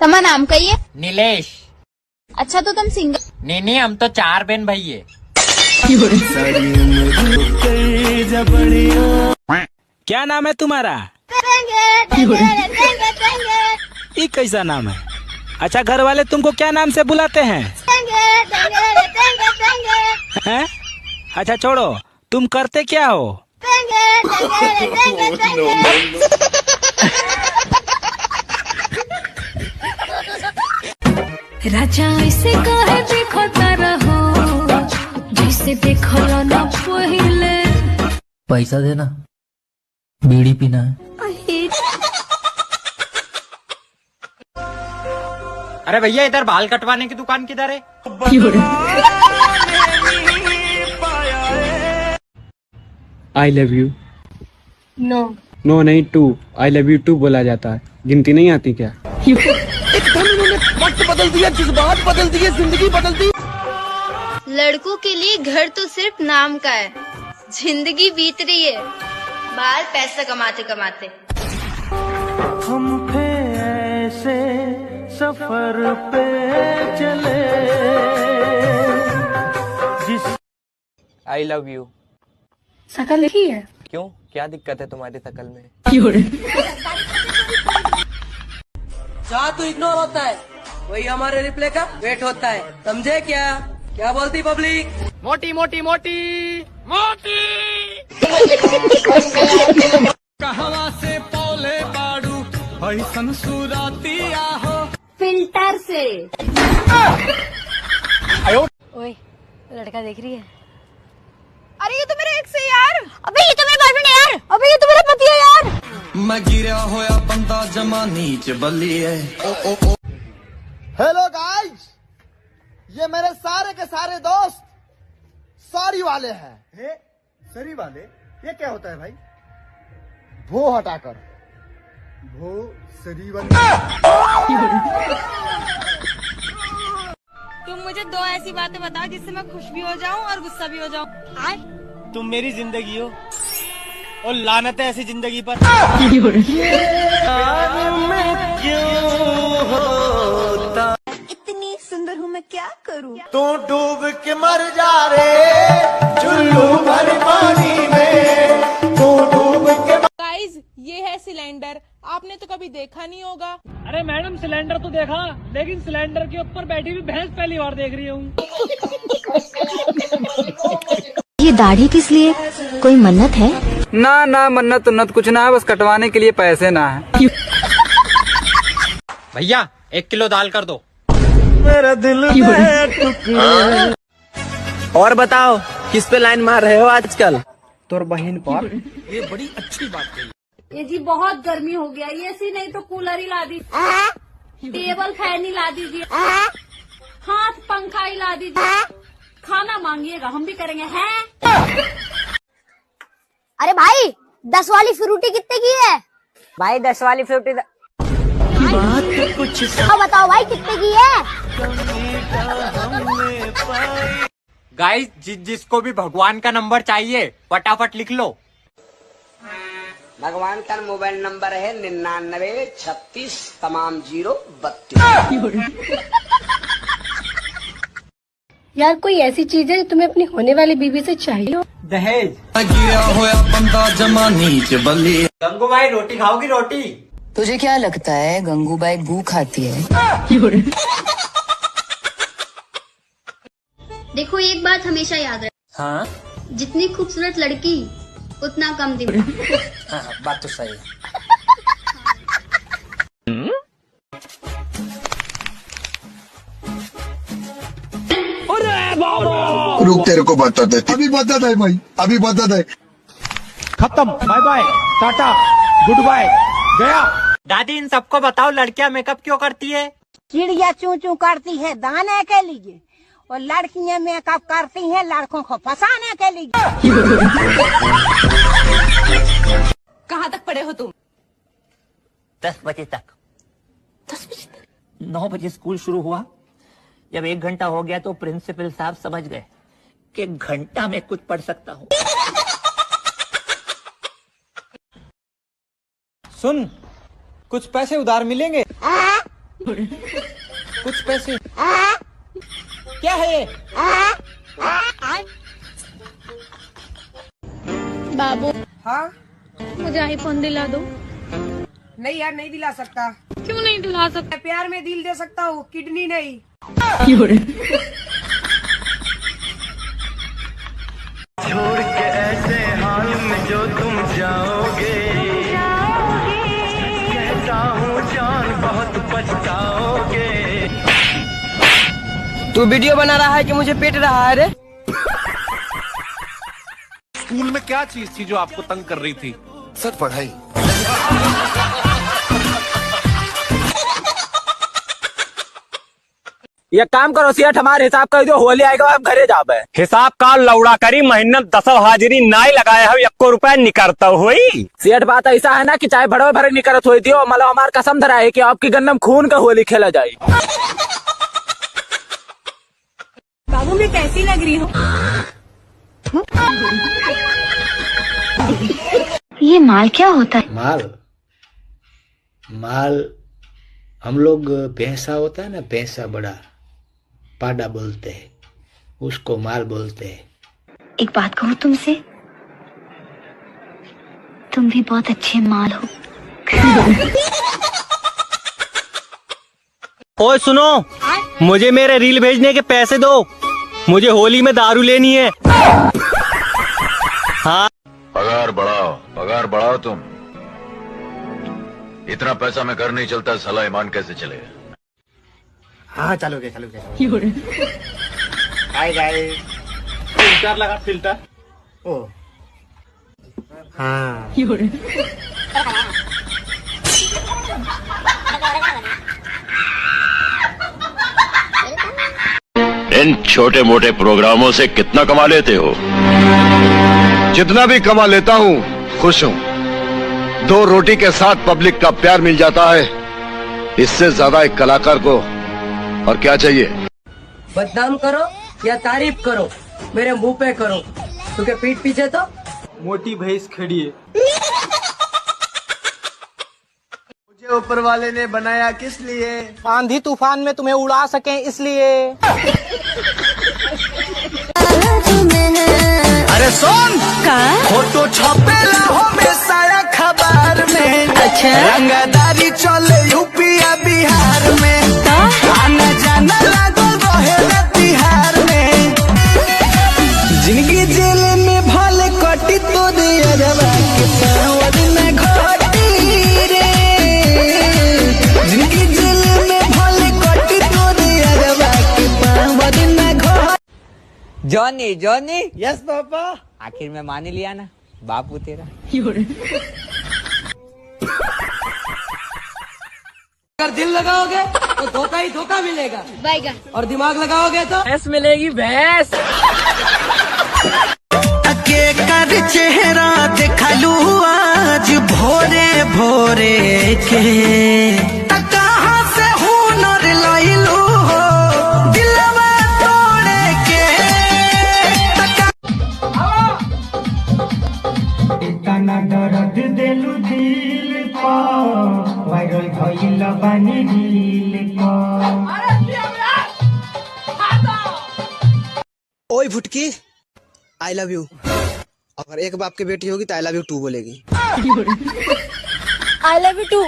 S18: तुम्हारा नाम कहिए?
S5: नीलेश।
S18: अच्छा तो तुम सिंगल?
S5: नहीं, हम तो 4 बहन भाई है।
S6: क्या नाम है तुम्हारा? ये कैसा नाम है? अच्छा, घर वाले तुमको क्या नाम से बुलाते हैं? हैं? अच्छा छोड़ो, तुम करते क्या हो?
S3: राजा ऐसे कहे देखो रहो, जैसे देखो ना पहले।
S20: पैसा देना, बीड़ी पीना है।
S5: अरे भैया, इधर बाल कटवाने की दुकान किधर है?
S16: I love you.
S18: No
S16: no नहीं, 2 आई लव यू 2 बोला जाता है। गिनती नहीं आती क्या?
S22: एकदम इन्होंने वक्त बदल दिया, जज्बात बदल दिए, जिंदगी बदल दी।
S18: लड़कों के लिए घर तो सिर्फ नाम का है, जिंदगी बीत रही है बाल पैसा कमाते कमाते।
S26: हम थे ऐसे सफर पे चले जिस।
S1: आई लव यू।
S15: शकल लिखी है?
S1: क्यों, क्या दिक्कत है तुम्हारी शकल में?
S20: जहाँ तू इग्नोर होता है वही हमारे रिप्लाई का वेट होता है, समझे क्या? क्या बोलती पब्लिक?
S5: मोटी मोटी मोटी मोटी।
S26: कहवा से पौले बाड़ू ऐसन सुरातिया हो।
S15: फिल्टर से।
S18: ओए, लड़का देख रही है? अरे ये तो मेरा एक्स है यार। अबे ये तो मेरा बॉयफ्रेंड है यार। अबे ये तो मेरा पति है यार।
S26: मैं गिरा होया बंदा जमा नीच बल्ली है।
S27: हेलो गाइस, ये मेरे सारे के सारे दोस्त सॉरी वाले हैं। सॉरी वाले? ये क्या होता है भाई? भो हटाकर भो सरी वाले।
S7: तुम मुझे 2 ऐसी बातें बताओ जिससे मैं खुश भी हो जाऊं और गुस्सा भी हो जाऊं।
S13: तुम मेरी जिंदगी हो और लानत है ऐसी जिंदगी पर।
S3: इतनी सुंदर हूँ मैं क्या करूँ?
S27: तू डूब के मर जा रे चुल्लू भर पानी में, तू डूब के।
S7: गाइस, ये है सिलेंडर, आपने तो कभी देखा नहीं होगा।
S13: अरे मैडम सिलेंडर तो देखा, लेकिन सिलेंडर के ऊपर बैठी हुई भैंस पहली बार देख रही हूँ।
S23: ये दाढ़ी किस लिए? कोई मन्नत है?
S8: ना ना, मन्नत उन्नत कुछ ना है, बस कटवाने के लिए पैसे ना है।
S1: भैया 1 किलो दाल कर दो।
S27: मेरा दिल
S6: और बताओ किस पे लाइन मार रहे हो आजकल?
S16: तोर बहन पर।
S1: ये बड़ी अच्छी बात है।
S15: ये जी बहुत गर्मी हो गया, ये सी नहीं तो कूलर ही ला दीजिए, टेबल फैन ही ला दीजिए, हाथ पंखा ही ला दीजिए, खाना मांगिएगा हम भी करेंगे हैं।
S3: अरे भाई 10 वाली फ्रूटी कितने की है?
S22: भाई 10 वाली फ्रूटी
S3: अब बताओ भाई कितने की है?
S1: गाइस, जिसको भी भगवान का नंबर चाहिए फटाफट लिख लो।
S22: भगवान का मोबाइल नंबर है 99 36 तमाम 032।
S28: यार कोई ऐसी चीज है जो तुम्हें अपनी होने वाली बीवी से चाहिए हो?
S16: दहेज।
S1: गंगू भाई रोटी खाओगी? रोटी।
S28: तुझे क्या लगता है गंगूबाई गू खाती है?
S3: देखो एक बात हमेशा याद रहे।
S1: हाँ,
S3: जितनी खूबसूरत लड़की उतना कम दिमाग।
S1: हाँ, बात तो सही है।
S27: रुक, तेरे को बताते, अभी बताता है भाई, अभी बताता है।
S14: खत्म, bye bye, tata, good bye, गया।
S1: दादी, इन सबको बताओ लड़कियां मेकअप क्यों करती है?
S22: चिड़िया चू चू करती है दाने के लिए और लड़कियां मेकअप करती हैं लड़कों को फंसाने के लिए।
S7: कहाँ तक पढ़े हो तुम?
S6: 10 बजे तक। 9 बजे स्कूल शुरू हुआ। जब 1 घंटा हो गया तो प्रिंसिपल साहब समझ गए कि घंटा में कुछ पढ़ सकता हूँ।
S13: सुन, कुछ पैसे उधार मिलेंगे। कुछ पैसे। क्या है ये?
S7: बाबू,
S22: हाँ
S7: मुझे आईफोन दिला दो।
S22: नहीं यार, नहीं दिला सकता।
S7: क्यों नहीं दिला सकते?
S22: प्यार में दिल दे सकता हूँ, किडनी नहीं।
S27: छोड़ के ऐसे हाल में जो तुम जाओगे, कहता हूँ जान बहुत पछताओगे।
S22: तू वीडियो बना रहा है कि मुझे पेट रहा है रे?
S14: स्कूल में क्या चीज थी जो आपको तंग कर रही थी?
S27: सर पढ़ाई।
S6: ये काम करो सेठ, हमारे हिसाब कर दो, होली आएगा हम घरे जाबे।
S1: हिसाब का लौड़ा करी मेहनत 10 हाजिरी नाई लगाया है, 1 रुपया निकलता हुई।
S6: सेठ बात ऐसा है ना कि चाहे भड़ो भरे निकलत हुई थी, मतलब हमार कसम धरा है कि आपकी गन्नम खून का होली खेला जाए।
S7: बाबू मैं कैसी लग रही हूँ?
S23: ये माल क्या होता है?
S9: माल हम लोग भैंसा होता है ना, भैंसा बड़ा पाडा बोलते हैं, उसको माल बोलते हैं।
S23: एक बात कहूँ तुमसे, तुम भी बहुत अच्छे माल हो।
S1: ओए सुनो, मुझे मेरे रील भेजने के पैसे दो, मुझे होली में दारू लेनी है। हाँ,
S10: पगार बढ़ाओ तुम। इतना पैसा में घर नहीं चलता, साला ईमान कैसे चलेगा?
S27: हाँ चलोगे। हाय गाइस, फिल्टर लगा, फिल्टर। ओ हाँ।
S10: इन छोटे मोटे प्रोग्रामों से कितना कमा लेते हो?
S27: जितना भी कमा लेता हूँ खुश हूँ। 2 रोटी के साथ पब्लिक का प्यार मिल जाता है, इससे ज्यादा एक कलाकार को और क्या चाहिए?
S20: बदनाम करो या तारीफ करो, मेरे मुंह पे करो, क्योंकि पीठ पीछे तो
S27: मोटी भैंस खड़ी है। मुझे ऊपर वाले ने बनाया किस लिए?
S6: आंधी तूफान में तुम्हें उड़ा सके इसलिए।
S27: अरे सुन का फोटो छपेला हमेशा अखबार में। अच्छा रंगदारी चले यूपीया बिहार में, आना जाना लागल रहे बिहार में। जिंदगी जेल में भल कटी तो दे अरबा के पावर में घटी रे। जिंदगी जेल में भल कटी तो दे अरबा के पावर में घटी।
S6: Johnny Johnny.
S27: Yes papa.
S6: आखिर में मान ही लिया ना बापू तेरा।
S20: अगर दिल लगाओगे तो धोखा ही धोखा मिलेगा,
S15: बैगन।
S20: और दिमाग लगाओगे तो
S6: भैंस मिलेगी भैंस।
S27: के कर चेहरा देखलू आज भोरे भोरे के, कहाँ से हुनर लइलू हो दिलवा तोड़े के।
S2: इतना दर्द देलू दिल को, वायरल भइल बानी रील को।
S22: ओए फुटकी, आई लव यू। अगर एक बाप की बेटी होगी तो आई लव यू 2 बोलेगी।
S15: I love you too.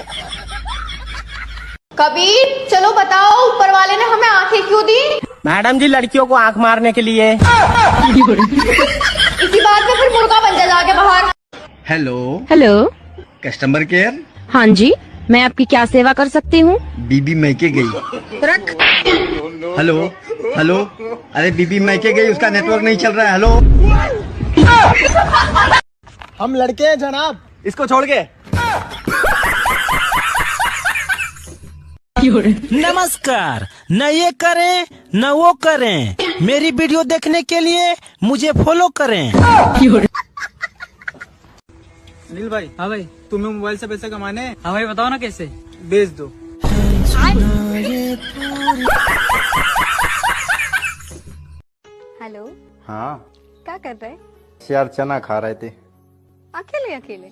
S28: Kabir चलो बताओ, ऊपर वाले ने हमें आंखें क्यों दी?
S6: मैडम जी लड़कियों को आंख मारने के लिए।
S28: इसी बात में फिर मुर्गा बन जा जाके बाहर।
S27: Hello
S28: hello,
S27: customer care.
S28: हाँ जी, मैं आपकी क्या सेवा कर सकती हूँ?
S27: बीबी मैके गई।
S28: रख।
S27: हेलो हेलो, अरे बीबी मैके गई, उसका नेटवर्क नहीं चल रहा है। हेलो हम लड़के हैं जनाब, इसको छोड़ के।
S4: नमस्कार, न ये करें न वो करें, मेरी वीडियो देखने के लिए मुझे फॉलो करें।
S13: नील भाई।
S5: हाँ भाई।
S13: तुम्हें मोबाइल से पैसे कमाने हैं?
S5: हाँ भाई बताओ ना कैसे।
S13: भेज दो।
S28: हेलो,
S11: हाँ
S28: क्या कर रहे?
S11: यार चना खा रहे थे।
S28: अकेले अकेले?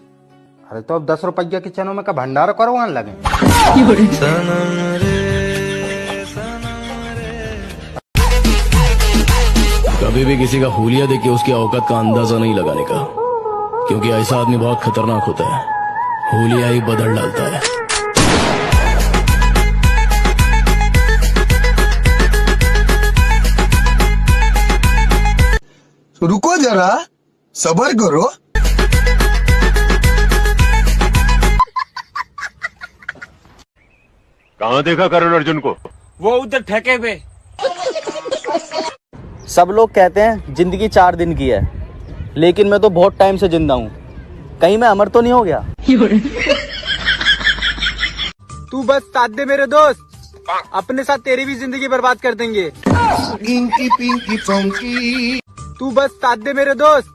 S11: अरे तो अब 10 रुपया के चनों में का भंडार करवाने लगे।
S12: कभी भी किसी का हुलिया देख के उसकी औकात का अंदाजा नहीं लगाने का, क्योंकि ऐसा आदमी बहुत खतरनाक होता है, हुलिया ही बदल डालता है।
S27: रुको जरा, सब्र करो।
S17: कहाँ देखा करण अर्जुन को?
S6: वो उधर ठेके पे।
S19: सब लोग कहते हैं जिंदगी 4 दिन की है, लेकिन मैं तो बहुत टाइम से जिंदा हूँ। कहीं मैं अमर तो नहीं हो गया?
S13: तू बस साथ दे मेरे दोस्त, अपने साथ तेरी भी जिंदगी बर्बाद कर देंगे।
S27: पिंकी पिंकी चौंकी।
S13: तू बस साथ दे मेरे दोस्त,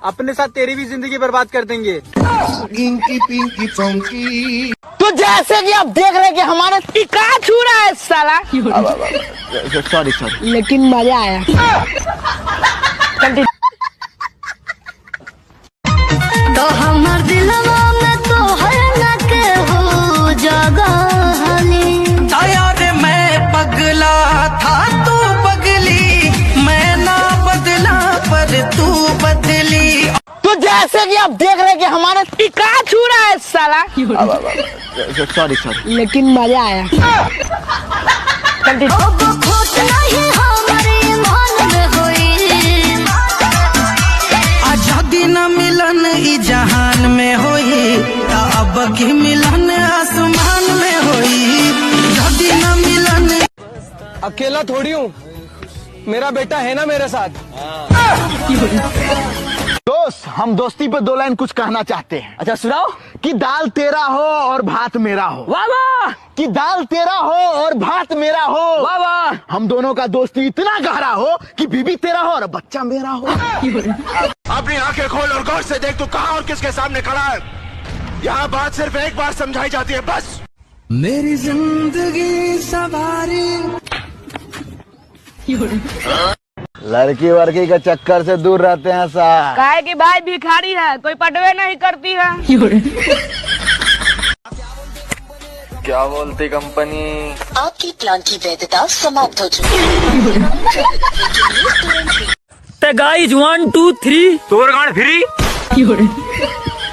S13: अपने साथ तेरी भी जिंदगी बर्बाद कर देंगे।
S27: पिंकी पिंकी चौंकी।
S6: तो जैसे कि आप देख रहे हैं कि हमारा टिका छू रहा है साला।
S19: सॉरी सॉरी,
S22: लेकिन मजा आया।
S3: तो हमार दिलवा में तो है न के हो जगह हली।
S27: यार मैं पगला था तू पगली, मैं ना बदला पर तू बदली।
S6: तो जैसे कि आप देख रहे हैं कि हमारा टिका छू रहा है साला।
S19: सॉरी सॉरी,
S22: लेकिन मजा आया।
S3: अब खोट नहीं हमारे मन में होई।
S27: आजादी न मिलन ई जहान में होई, अब की मिलन आसमान में होई। आजादी न मिलन।
S22: अकेला थोड़ी हूँ, मेरा बेटा है ना मेरे साथ।
S11: दोस्त, हम दोस्ती पे 2 लाइन कुछ कहना चाहते हैं।
S6: अच्छा सुनाओ।
S11: कि दाल तेरा हो और भात मेरा हो।
S6: वाह वाह।
S11: कि दाल तेरा हो और भात मेरा हो।
S6: वाह वाह।
S11: हम दोनों का दोस्ती इतना गहरा हो कि बीबी तेरा हो और बच्चा मेरा हो।
S17: अपनी आंखें खोल और गौर से देख, तू कहाँ और किसके सामने खड़ा है। यहाँ बात सिर्फ एक बार समझाई जाती है, बस।
S27: मेरी जिंदगी सवारी
S11: लड़की वड़की के चक्कर से दूर रहते हैं साहब।
S22: काहे की भाई भिखारी है, कोई पटवे नहीं करती है।
S8: क्या बोलती कंपनी?
S14: आपकी प्लान की वैधता समाप्त हो चुकी है।
S16: गाइस 1 2 3
S1: तोर गाड़ फ्री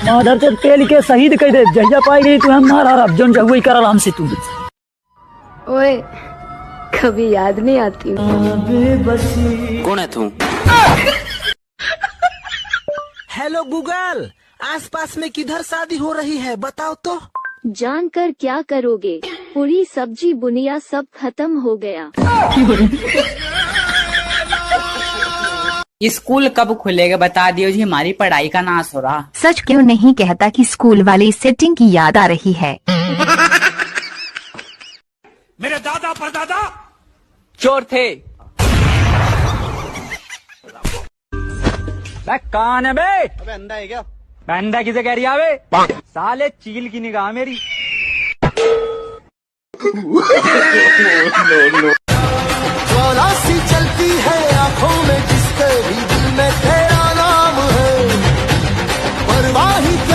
S16: माधर से तेल के शहीद कह दे जहिया पाई गई तू हम मारा रब जोन जगुई करल हमसे तू।
S28: ओए कभी याद नहीं आती।
S6: कौन है तू?
S4: हेलो गूगल, आसपास में किधर शादी हो रही है बताओ तो।
S23: जानकर क्या करोगे, पूरी सब्जी बुनिया सब खत्म हो गया।
S18: स्कूल कब खुलेगा बता दियो जी, हमारी पढ़ाई का नाश हो रहा।
S21: सच क्यों नहीं कहता कि स्कूल वाली सेटिंग की याद आ रही है।
S4: मेरे दादा परदादा
S6: चोर थे।
S16: कौन है बे?
S19: अबे अंधा है क्या?
S16: अंधा किसे कह रही है? साले चील की निगाह मेरी।
S27: ज्वाला सी चलती है आंखों में जिसके भी दिल में तेरा नाम है, परवाही क्या